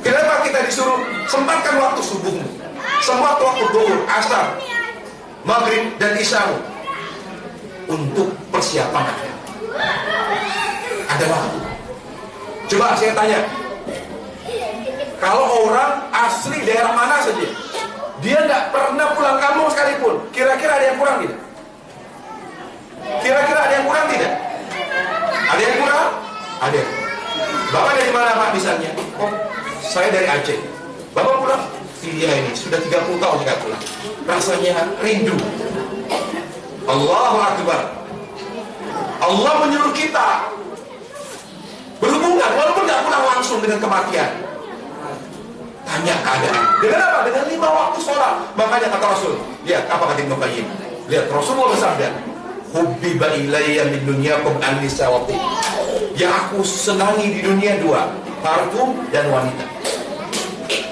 Kenapa kita disuruh sempatkan waktu subuhmu, sempat waktu zuhur, asar, maghrib dan isyamu untuk persiapan akhirat? Ada waktu. Coba saya tanya, Kalau orang asli daerah mana saja, dia nggak pernah pulang kampung sekalipun, kira-kira ada yang kurang tidak? Kira-kira ada yang kurang tidak? Ada yang kurang? Ada. Bapak dari mana Pak misalnya? Oh, saya dari Aceh. Bapak pulang? Iya, ini sudah 30 tahun nggak pulang. Rasanya rindu. Allahu Akbar. Allah menyuruh kita berhubungan walaupun nggak pulang langsung dengan kematian. Tanya keadaan. Dengan apa? Dengan 5 waktu sholat. Makanya kata Rasul, lihat apa kata Ibnu Qayyim. Lihat Rasulullah bersabda, hubbiba ilayya min dunyakum an-nisa wa tib. Yang aku senangi di dunia 2, parfum dan wanita.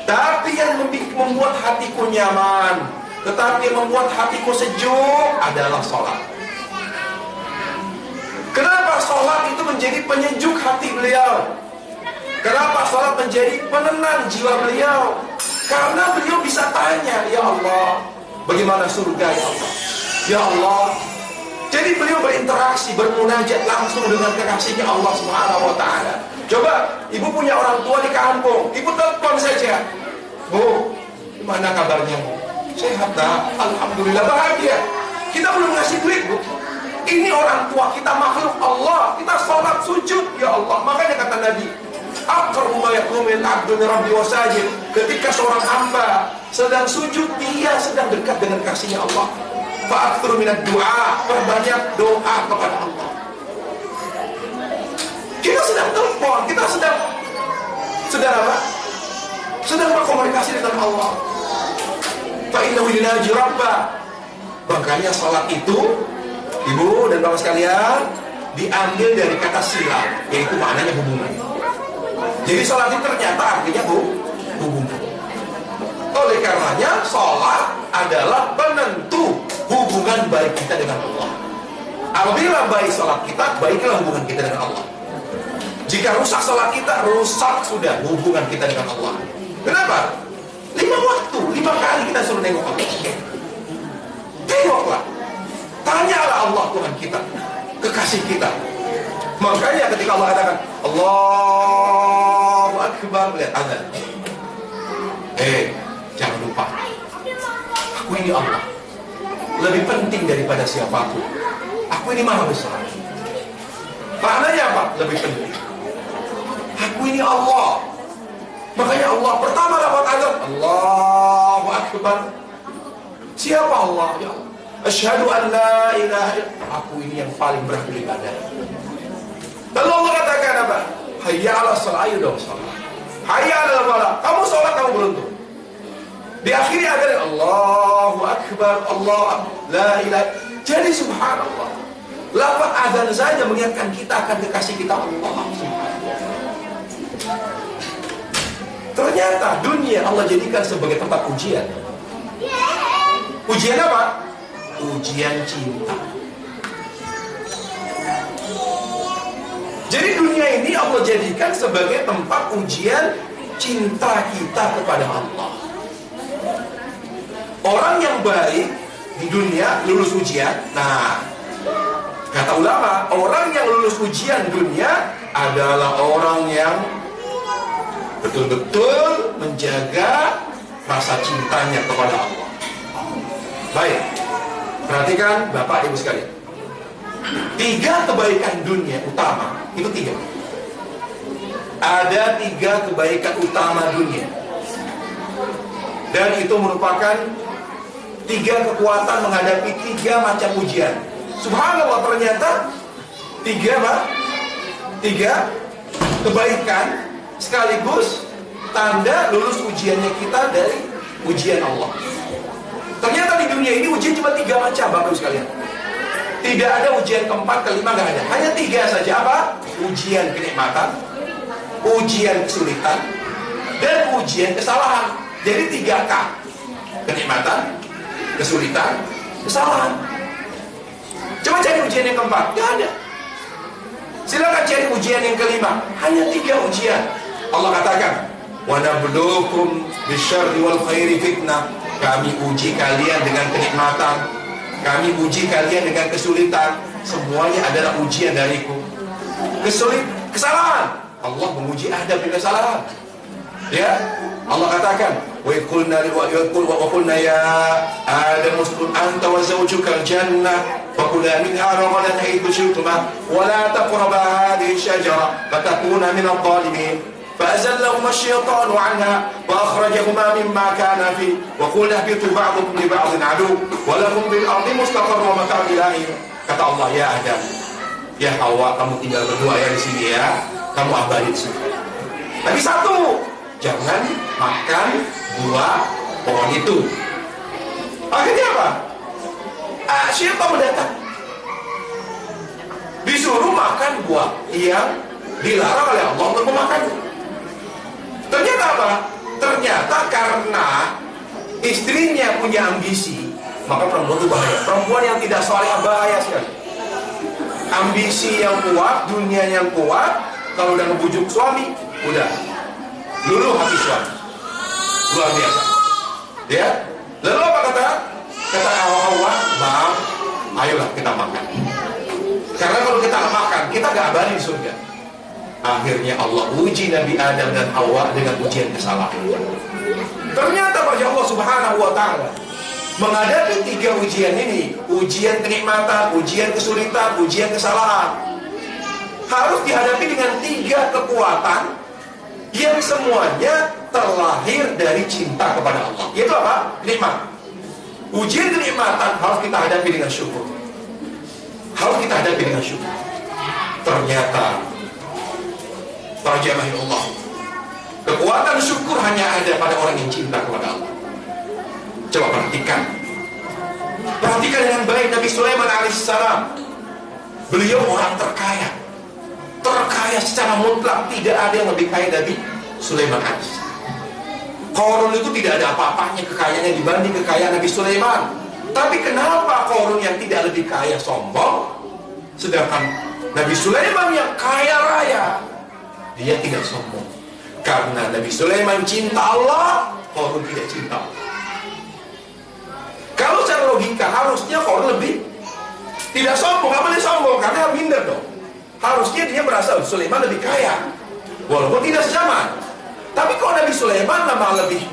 Tapi yang membuat hatiku nyaman, tetapi yang membuat hatiku sejuk adalah sholat. Kenapa sholat itu menjadi penyejuk hati beliau? Kenapa sholat menjadi penenang jiwa beliau? Karena beliau bisa tanya, ya Allah, bagaimana surga ya Allah? Ya Allah. Jadi beliau berinteraksi, bermunajat langsung dengan kekasihnya Allah Subhanahu wa Ta'ala. Coba, ibu punya orang tua di kampung, ibu telepon saja. Bu, gimana kabarnya Bu? Sehat dah, alhamdulillah, bahagia. Kita belum ngasih duit Bu. Ini orang tua kita, makhluk Allah. Kita sholat sujud, ya Allah. Makanya kata Nabi, aqrabu ma yakunu min abdu min rabbi wa sajid. Ketika seorang hamba sedang sujud, dia sedang dekat dengan kasihnya Allah. Fa'aktsuru minad du'a, perbanyak doa kepada Allah. Kita sedang telepon, kita sedang apa? Sedang berkomunikasi dengan Allah. Fa'innahu yunaji rabbah. Makanya salat itu, ibu dan bapak sekalian, diambil dari kata sila, yaitu maknanya hubungan. Jadi salat itu ternyata artinya hubungan. Oleh karenanya salat adalah penentu hubungan baik kita dengan Allah. Apabila baik salat kita, baiklah hubungan kita dengan Allah. Jika rusak salat kita, rusak sudah hubungan kita dengan Allah. Kenapa? 5 waktu, 5 kali kita suruh nengok Allah. Tengoklah, tanyalah Allah Tuhan kita, kekasih kita. Makanya ketika Allah katakan Allahu Akbar, lihat azan. Jangan lupa, aku ini Allah, lebih penting daripada siapapun. Aku ini maha besar. Maknanya apa? Lebih penting. Aku ini Allah. Makanya Allah pertama dapat azan, Allahu Akbar. Siapa Allah? Ya Allah. Asyhadu an la ilaha illallah. Aku ini yang paling berhak beribadah. Lalu Allah katakan apa? Hayya 'alas shalah, ayo dong salat. Hayya 'alal falah. Kamu salat, kamu beruntung. Diakhiri agar Allahu Akbar, Allah la ilaha. Jadi subhanallah, lafaz azan saja mengingatkan kita akan kekasih kita Allah Subhanahu. Ternyata dunia Allah jadikan sebagai tempat ujian. Ujian apa? Ujian cinta. Jadi dunia ini Allah jadikan sebagai tempat ujian cinta kita kepada Allah. Orang yang baik di dunia lulus ujian. Nah, kata ulama, orang yang lulus ujian dunia adalah orang yang betul-betul menjaga rasa cintanya kepada Allah. Baik, perhatikan Bapak Ibu sekalian. 3 kebaikan dunia utama, itu 3. Ada 3 kebaikan utama dunia. Dan itu merupakan 3 kekuatan menghadapi 3 macam ujian. Subhanallah, ternyata 3 kebaikan sekaligus tanda lulus ujiannya kita dari ujian Allah. Ternyata di dunia ini ujian cuma 3 macam, Bapak Ibu sekalian. Tidak ada ujian keempat, kelima, nggak ada. Hanya 3 saja. Apa? Ujian kenikmatan, ujian kesulitan, dan ujian kesalahan. Jadi 3K. Kenikmatan, kesulitan, kesalahan. Coba cari ujian yang keempat, nggak ada. Silakan cari ujian yang kelima. Hanya 3 ujian. Allah katakan, wa nabluukum bisyarri wal khairi fitnah. Kami uji kalian dengan kenikmatan, kami uji kalian dengan kesulitan. Semuanya adalah ujian dariku. Kesalahan, Allah menguji adab dengan kesalahan. Ya, Allah katakan, wa qulna ya Adam uskun anta wa zawjuka al-jannah fa kula minha ragadan haythu shi'tuma wa la taqraba hadhihi ash-shajara fatakuna min adh-dhalimin فأزلهما الشيطان عنها وأخرجهما مما كان فيه وقل اهبطوا بعضكم لبعض عدو ولكم في الأرض مستقر ومتاع إلى حين. Kata Allah, ya Adam, ya Hawa, kamu tinggal berdua ya di sini ya, kamu abadi di sini. Tapi satu, jangan makan buah pohon itu. Akhirnya apa? Syaitan datang, disuruh makan buah yang dilarang oleh Allah untuk memakannya. Ternyata apa? Ternyata karena istrinya punya ambisi, maka perempuan itu bahaya. Perempuan yang tidak saleh bahaya sekali. Ambisi yang kuat, dunia yang kuat, kalau udah ngebujuk suami, udah luluh hati suami. Luar biasa. Ya. Lalu apa kata Hawa? Bang, ayolah kita makan. Karena kalau kita makan, kita gak abadi di surga. Akhirnya Allah uji Nabi Adam dan Hawa dengan ujian kesalahan. Ternyata pada Allah Subhanahu wa ta'ala menghadapi 3 ujian ini, ujian kenikmatan, ujian kesulitan, ujian kesalahan, harus dihadapi dengan 3 kekuatan yang semuanya terlahir dari cinta kepada Allah. Yaitu apa? Nikmat. Ujian kenikmatan harus kita hadapi dengan syukur. Harus kita hadapi dengan syukur. Ternyata para jamaah Allah, kekuatan syukur hanya ada pada orang yang cinta kepada Allah. Coba perhatikan dengan baik Nabi Sulaiman alaihissalam. Beliau orang terkaya secara mutlak, tidak ada yang lebih kaya dari Sulaiman alaihissalam. Qarun itu tidak ada apa-apanya kekayaannya dibanding kekayaan Nabi Sulaiman. Tapi kenapa Qarun yang tidak lebih kaya sombong, sedangkan Nabi Sulaiman yang kaya raya dia tidak sombong? Karena Nabi Sulaiman cinta Allah, Qarun tidak cinta Allah. Kalau secara logika harusnya Qarun lebih tidak sombong, nggak boleh sombong karena minder dong. Harusnya dia merasa Sulaiman lebih kaya, walaupun tidak sejaman. Tapi kalau Nabi Sulaiman memang lebih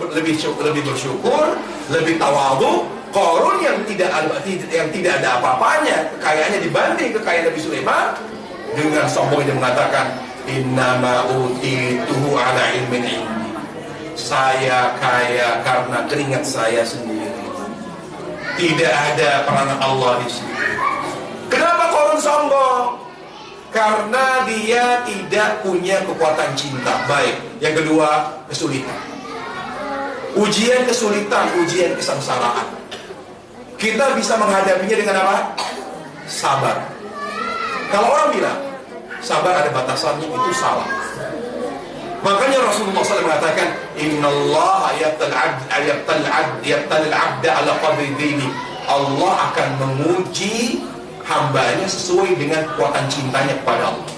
bersyukur, lebih tawadhu. Qarun yang tidak ada apa-apanya kekayaannya dibanding kekayaan Nabi Sulaiman, dengan sombong dia mengatakan, innama utituhu ala ilmin indi. Saya kaya karena keringat saya sendiri. Tidak ada peranan Allah di sini. Kenapa Qarun sombong? Karena dia tidak punya kekuatan cinta. Baik. Yang kedua, kesulitan. Ujian kesulitan, ujian kesengsaraan. Kita bisa menghadapinya dengan apa? Sabar. Kalau orang bilang sabar ada batasannya, itu salah. Makanya Rasulullah SAW mengatakan, innallaha yabtalil abda ala qadri dini. Allah akan menguji hambanya sesuai dengan kekuatan cintanya kepada Allah.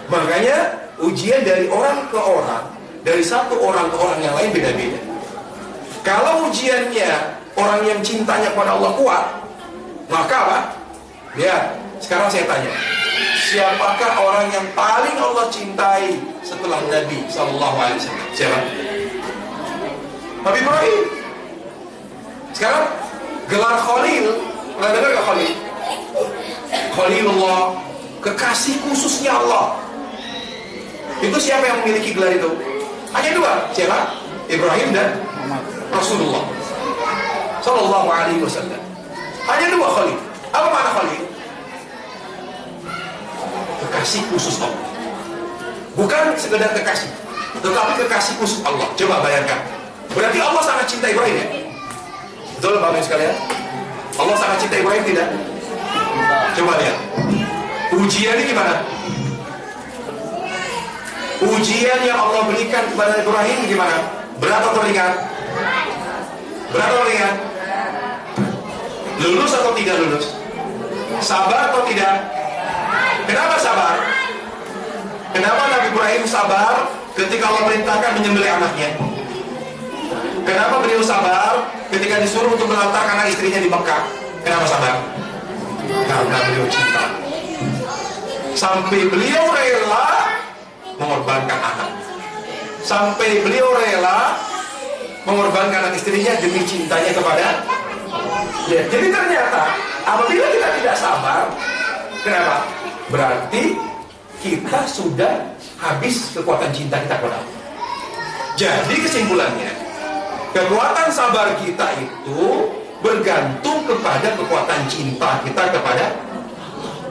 Makanya ujian dari orang ke orang, dari satu orang ke orang yang lain beda-beda. Kalau ujiannya orang yang cintanya kepada Allah kuat, maka apa? Ya, sekarang saya tanya, siapakah orang yang paling Allah cintai setelah Nabi SAW? Siapa? Nabi Ibrahim. Sekarang gelar Khalil, pernah dengar gak Khalil? Khalilullah, kekasih khususnya Allah. Itu siapa yang memiliki gelar itu? Hanya 2. Siapa? Ibrahim dan Rasulullah Sallallahu Alaihi Wasallam. Hanya 2 Khalil. Apa makna Khalil? Kekasih khusus Allah. Bukan sekedar kekasih, tetapi kekasih khusus Allah. Coba bayangkan. Berarti Allah sangat cinta Ibrahim ya? Betul Bapak Ibu sekalian? Allah sangat cinta Ibrahim tidak? Coba lihat. Ujiannya gimana? Ujian yang Allah berikan kepada Ibrahim gimana? Berat atau ringan? Berat atau ringan? Lulus atau tidak lulus? Sabar atau tidak? Kenapa sabar? Kenapa Nabi Ibrahim sabar ketika Allah perintahkan menyembelih anaknya? Kenapa beliau sabar ketika disuruh untuk melantarkan anak istrinya di Mekah? Kenapa sabar? Karena beliau cinta. Sampai beliau rela mengorbankan anak. sampai beliau rela mengorbankan anak istrinya demi cintanya kepada ya. Jadi ternyata apabila kita tidak sabar, kenapa? Berarti kita sudah habis kekuatan cinta kita kepada Allah. Jadi kesimpulannya, kekuatan sabar kita itu bergantung kepada kekuatan cinta kita kepada Allah.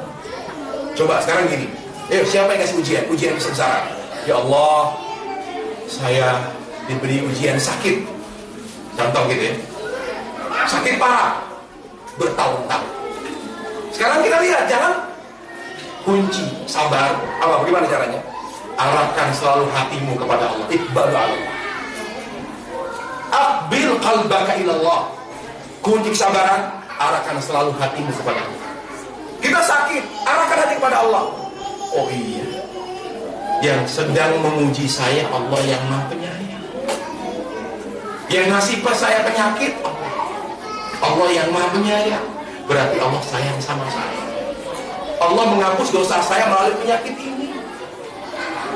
Coba sekarang gini, siapa yang kasih ujian? Ujian besar-besaran. Ya Allah, saya diberi ujian sakit. Contoh gitu ya, sakit parah bertahun-tahun. Sekarang kita lihat, jangan kunci sabar apa? Bagaimana caranya? Arahkan selalu hatimu kepada Allah. Iqbalu Allah. Aqbil qalbaka ilallah. Kunci kesabaran, arahkan selalu hatimu kepada Allah. Kita sakit, arahkan hati kepada Allah. Oh iya, yang sedang menguji saya Allah yang Maha Penyayang. Yang ngasih pas saya penyakit Allah yang Maha Penyayang. Berarti Allah sayang sama saya. Allah menghapus dosa saya melalui penyakit ini.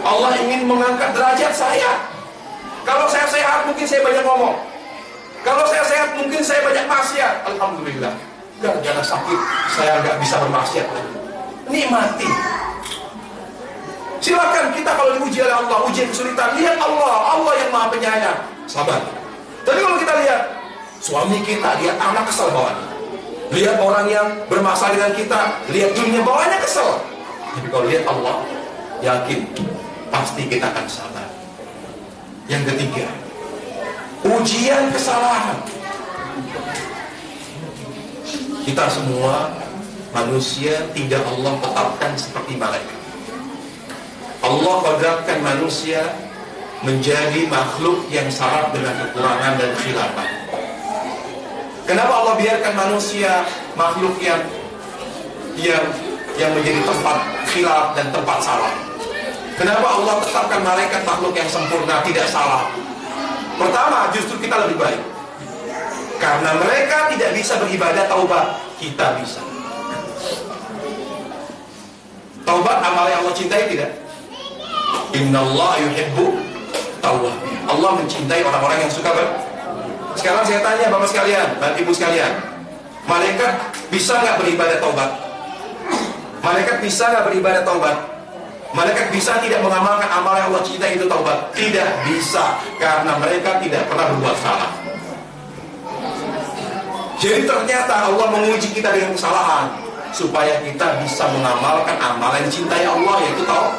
Allah ingin mengangkat derajat saya. Kalau saya sehat mungkin saya banyak ngomong. Kalau saya sehat mungkin saya banyak maksiat. Alhamdulillah, gara-gara sakit saya nggak bisa bermaksiat lagi. Nikmati. Silakan kita kalau diuji oleh Allah, ujian kesulitan, lihat Allah yang Maha Penyayang. Sabar. Tapi kalau kita lihat suami kita, lihat anak kesel bawaannya, lihat orang yang bermasalah dengan kita, lihat dunia bawaannya kesel. Tapi kalau lihat Allah, yakin pasti kita akan sabar. Yang ketiga, ujian kesalahan. Kita semua manusia tidak Allah tetapkan seperti malaikat. Allah kodratkan manusia menjadi makhluk yang syarat dengan kekurangan dan khilafah. Kenapa Allah biarkan manusia makhluk yang menjadi tempat khilaf dan tempat salah? Kenapa Allah tetapkan malaikat makhluk yang sempurna, tidak salah? Pertama, justru kita lebih baik. Karena mereka tidak bisa beribadah taubat, kita bisa. Taubat amal yang Allah cintai tidak? Innallaha yuhibbu tawwabin. Allah mencintai orang-orang yang suka Sekarang saya tanya Bapak sekalian, Bapak Ibu sekalian, malaikat bisa nggak beribadah taubat? Malaikat bisa nggak beribadah taubat? Malaikat bisa tidak mengamalkan amal yang Allah cintai itu taubat? Tidak bisa, karena mereka tidak pernah berbuat salah. Jadi ternyata Allah menguji kita dengan kesalahan supaya kita bisa mengamalkan amal yang dicintai Allah, yaitu taubat.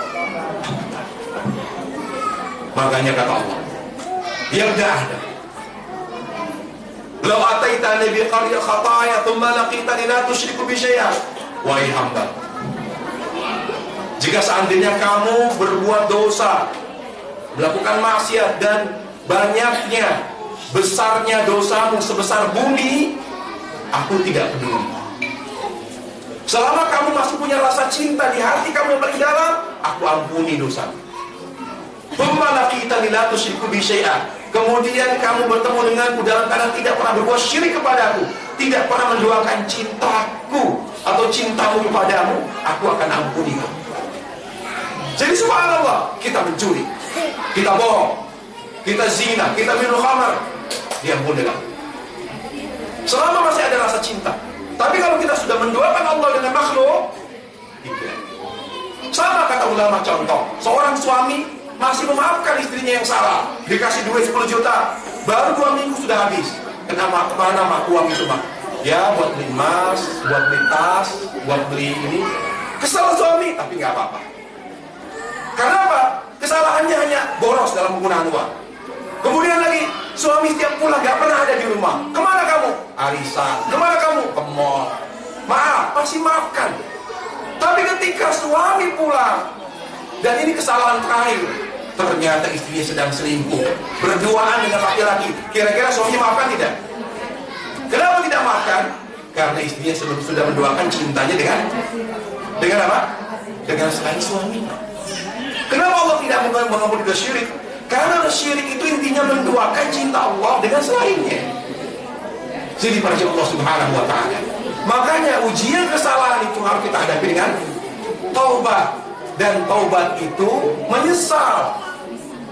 Makanya kata Allah, yang dah ada, "Lau ataitani bi qarya khataya thumma laqitani la tusyriku bi syai'an." Wahai hamba, jika seandainya kamu berbuat dosa, melakukan maksiat, dan banyaknya, besarnya dosamu sebesar bumi, aku tidak peduli. Selama kamu masih punya rasa cinta di hati kamu yang paling dalam, aku ampuni dosamu. Kemudian kamu bertemu denganku dalam keadaan tidak pernah berbuat syirik kepadaku, tidak pernah menduakan cintaku atau cintamu kepadamu, aku akan ampuni kamu. Jadi subhanallah, kita mencuri, kita bohong, kita zina, kita minum khamar, diampuni kamu. Selama masih ada rasa cinta. Tapi kalau kita sudah menduakan Allah dengan makhluk, tidak. Sama kata ulama, contoh, seorang suami masih memaafkan istrinya yang salah, dikasih duit 10 juta, baru 2 minggu sudah habis. Kenapa? Kemana mah uang itu mah? Ya buat beli emas, buat beli tas, buat beli ini. Kesal suami, tapi nggak apa-apa. Karena apa? Kesalahannya hanya boros dalam penggunaan uang. Kemudian lagi, suami setiap pulang nggak pernah ada di rumah. Kemana kamu? Arisan. Kemana kamu? Ke mall. Maaf, pasti maafkan. Tapi ketika suami pulang, dan ini kesalahan terakhir, ternyata istrinya sedang selingkuh, berduaan dengan laki-laki, kira-kira suaminya maafkan tidak? Kenapa tidak maafkan? Karena istrinya sudah menduakan cintanya dengan apa? Dengan selain suaminya. Kenapa Allah tidak mengampuni dosa syirik? Karena syirik itu intinya menduakan cinta Allah dengan selainnya. Jadi pada Allah Subhanahu wa ta'ala. Makanya ujian kesalahan itu harus kita hadapi dengan taubat. Dan taubat itu menyesal.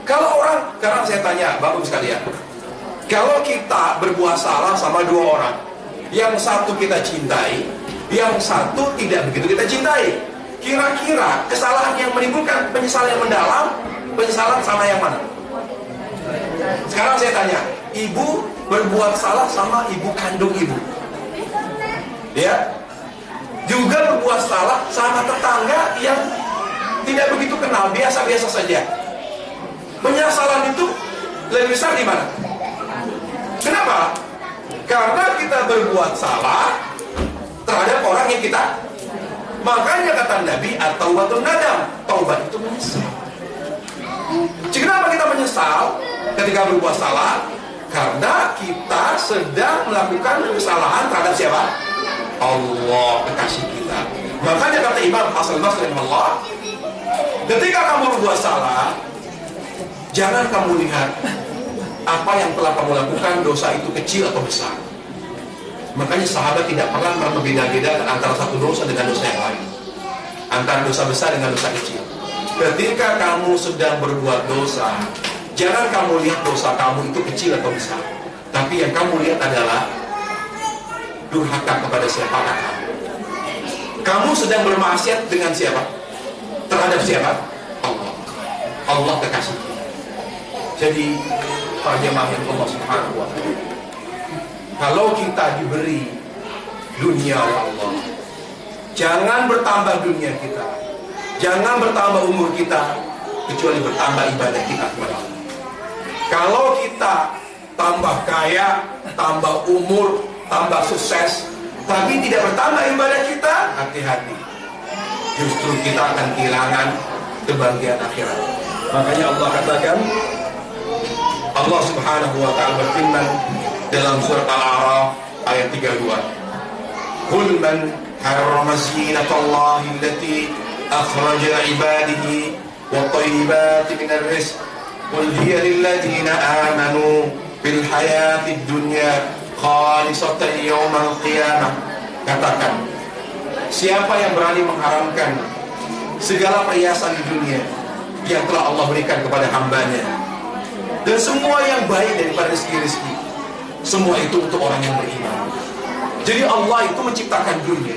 Kalau orang, sekarang saya tanya Bapak sekalian, kalau kita berbuat salah sama dua orang, yang satu kita cintai, yang satu tidak begitu kita cintai, kira-kira kesalahan yang menimbulkan penyesalan yang mendalam, penyesalan sama yang mana? Sekarang saya tanya, ibu berbuat salah sama ibu kandung ibu, ya, juga berbuat salah sama tetangga yang tidak begitu kenal, biasa-biasa saja. Penyesalan itu lebih besar di mana? Kenapa? Karena kita berbuat salah terhadap orang yang kita. Makanya kata Nabi, at-taubatun nadam, taubat itu menyesal. Kenapa kita menyesal ketika berbuat salah? Karena kita sedang melakukan kesalahan terhadap siapa? Allah, kekasih kita. Makanya kata Imam Hasan Basri rahimahullah, ketika kamu berbuat salah, jangan kamu lihat apa yang telah kamu lakukan, dosa itu kecil atau besar. Makanya sahabat tidak pernah membeda-bedakan antara satu dosa dengan dosa yang lain, antara dosa besar dengan dosa kecil. Ketika kamu sedang berbuat dosa, jangan kamu lihat dosa kamu itu kecil atau besar, tapi yang kamu lihat adalah durhaka kepada siapa kamu. Kamu sedang bermaksiat dengan siapa? Terhadap siapa? Allah. Allah kekasih kita. Jadi para jemaah yang Allah Subhanahu wa ta'ala, kalau kita diberi dunia oleh Allah, jangan bertambah dunia kita, jangan bertambah umur kita, kecuali bertambah ibadah kita kepada Allah. Kalau kita tambah kaya, tambah umur, tambah sukses, tapi tidak bertambah ibadah kita, hati-hati, justru kita akan kehilangan kebahagiaan akhirat. Makanya Allah katakan, Allah Subhanahu wa ta'ala berfirman dalam surat Al-A'raf ayat 32, Qul man harrama zinatallahi allati akhraja ibadihi wa tayyibati minar rizq qul hiya lilladzina amanu fil hayatid dunya khalisatan yaumal qiyamah. Katakan, siapa yang berani mengharamkan segala perhiasan di dunia yang telah Allah berikan kepada hambanya, dan semua yang baik daripada rezeki-rezeki, semua itu untuk orang yang beriman. Jadi Allah itu menciptakan dunia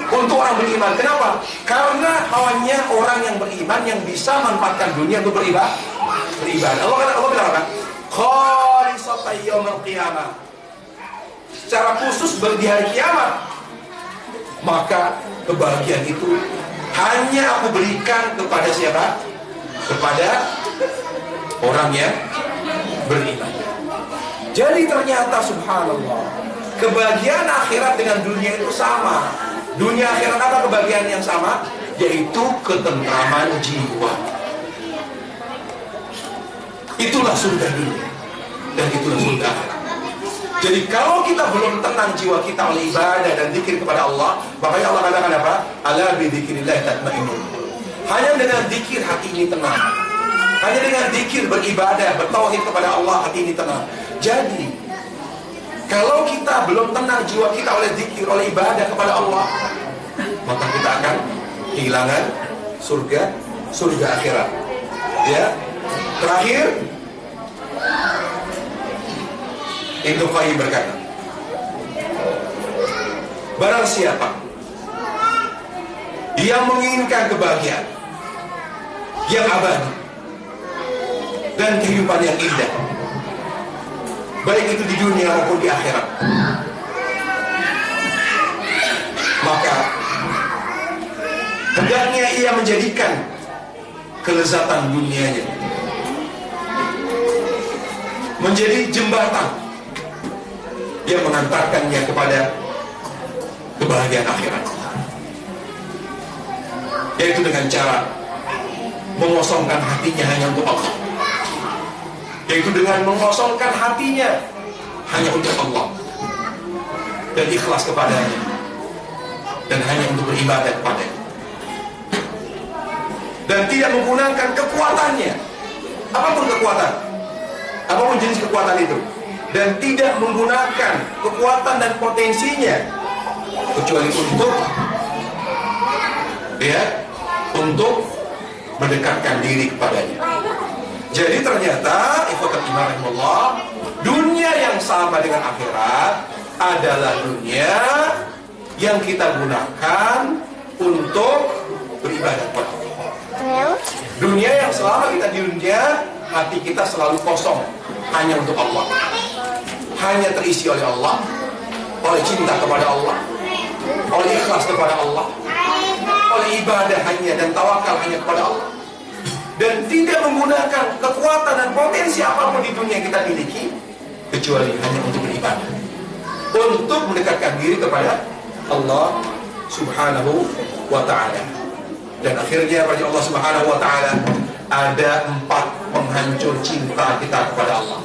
untuk orang beriman. Kenapa? Karena hanya orang yang beriman yang bisa manfaatkan dunia untuk beribadah. Allah bilang apa? Khalisatan yaumil qiyamah, secara khusus di hari kiamat. Maka kebahagiaan itu hanya aku berikan kepada siapa? Kepada orang yang beriman. Jadi ternyata subhanallah, kebahagiaan akhirat dengan dunia itu sama. Dunia akhirat apa kebahagiaan yang sama? Yaitu ketentraman jiwa. Itulah surga dunia dan itulah surga akhirat. Jadi kalau kita belum tenang jiwa kita oleh ibadah dan zikir kepada Allah, makanya Allah katakan apa? Ala bi dzikrillah tatmainnul qulub. Hanya dengan zikir hati ini tenang. Hanya dengan zikir, beribadah, bertauhid kepada Allah, hati ini tenang. Jadi kalau kita belum tenang jiwa kita oleh zikir, oleh ibadah kepada Allah, maka kita akan kehilangan surga akhirat. Ya. Terakhir, Ibnu Qayyim berkata, barang siapa yang menginginkan kebahagiaan yang abadi dan kehidupan yang indah, baik itu di dunia maupun di akhirat, maka hendaknya ia menjadikan kelezatan dunianya menjadi jembatan yang mengantarkannya kepada kebahagiaan akhirat, yaitu dengan cara mengosongkan hatinya hanya untuk Allah, yaitu dengan mengosongkan hatinya hanya untuk Allah dan ikhlas kepadanya dan hanya untuk beribadah kepadanya, dan tidak menggunakan kekuatannya, apapun kekuatan, apapun jenis kekuatan itu, dan tidak menggunakan kekuatan dan potensinya kecuali untuk mendekatkan diri kepadanya. Jadi ternyata ikhwatul iman rahimallah, dunia yang sama dengan akhirat adalah dunia yang kita gunakan untuk beribadah kepada Allah. Dunia yang selama kita di dunia, hati kita selalu kosong hanya untuk Allah, hanya terisi oleh Allah, oleh cinta kepada Allah, oleh ikhlas kepada Allah, oleh ibadah hanya dan tawakal hanya kepada Allah, dan tidak menggunakan kekuatan dan potensi apapun di dunia yang kita miliki kecuali hanya untuk beribadah, untuk mendekatkan diri kepada Allah Subhanahu wa ta'ala. Dan akhirnya bagi Allah Subhanahu wa ta'ala ada 4 penghancur cinta kita kepada Allah,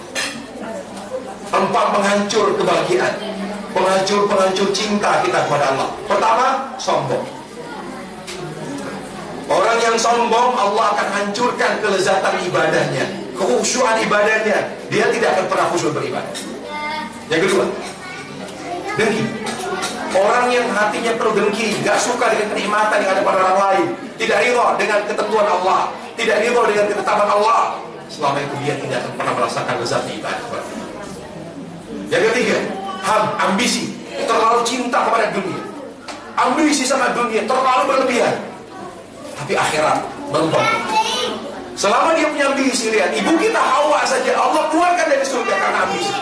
4 penghancur kebahagiaan, penghancur cinta kita kepada Allah. Pertama, sombong. Orang yang sombong, Allah akan hancurkan kelezatan ibadahnya, kekhusyuan ibadahnya. Dia tidak akan pernah khusyuk beribadah. Yang kedua, dengki. Orang yang hatinya penuh dengki, gak suka dengan kenikmatan yang ada pada orang lain, tidak ridha dengan ketentuan Allah, tidak ridha dengan ketetapan Allah, selama itu dia tidak akan pernah merasakan lezatnya ibadah. Yang ketiga, ambisi. Terlalu cinta kepada dunia, ambisi sama dunia terlalu berlebihan, tapi akhirat melempem. Selama dia punya ambisi, lihat ibu kita Hawa saja Allah keluarkan dari surga karena ambisi.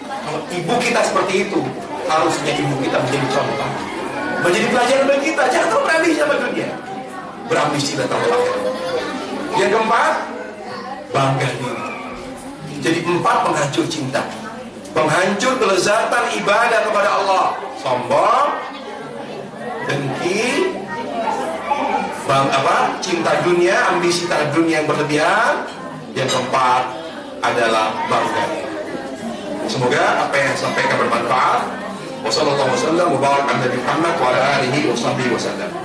Kalau ibu kita seperti itu, harusnya ibu kita menjadi contoh, menjadi pelajaran bagi kita. Jangan terlalu berambisi sama dunia, berambisi dan terlalu akhirat. Yang keempat, bangga diri. Jadi 4 penghancur cinta, penghancur kelezatan ibadah kepada Allah: sombong, dengki, cinta dunia, ambisi terhadap dunia yang berlebihan. Yang keempat adalah bangga. Semoga apa yang saya sampaikan bermanfaat. Wassalamualaikum warahmatullahi wabarakatuh.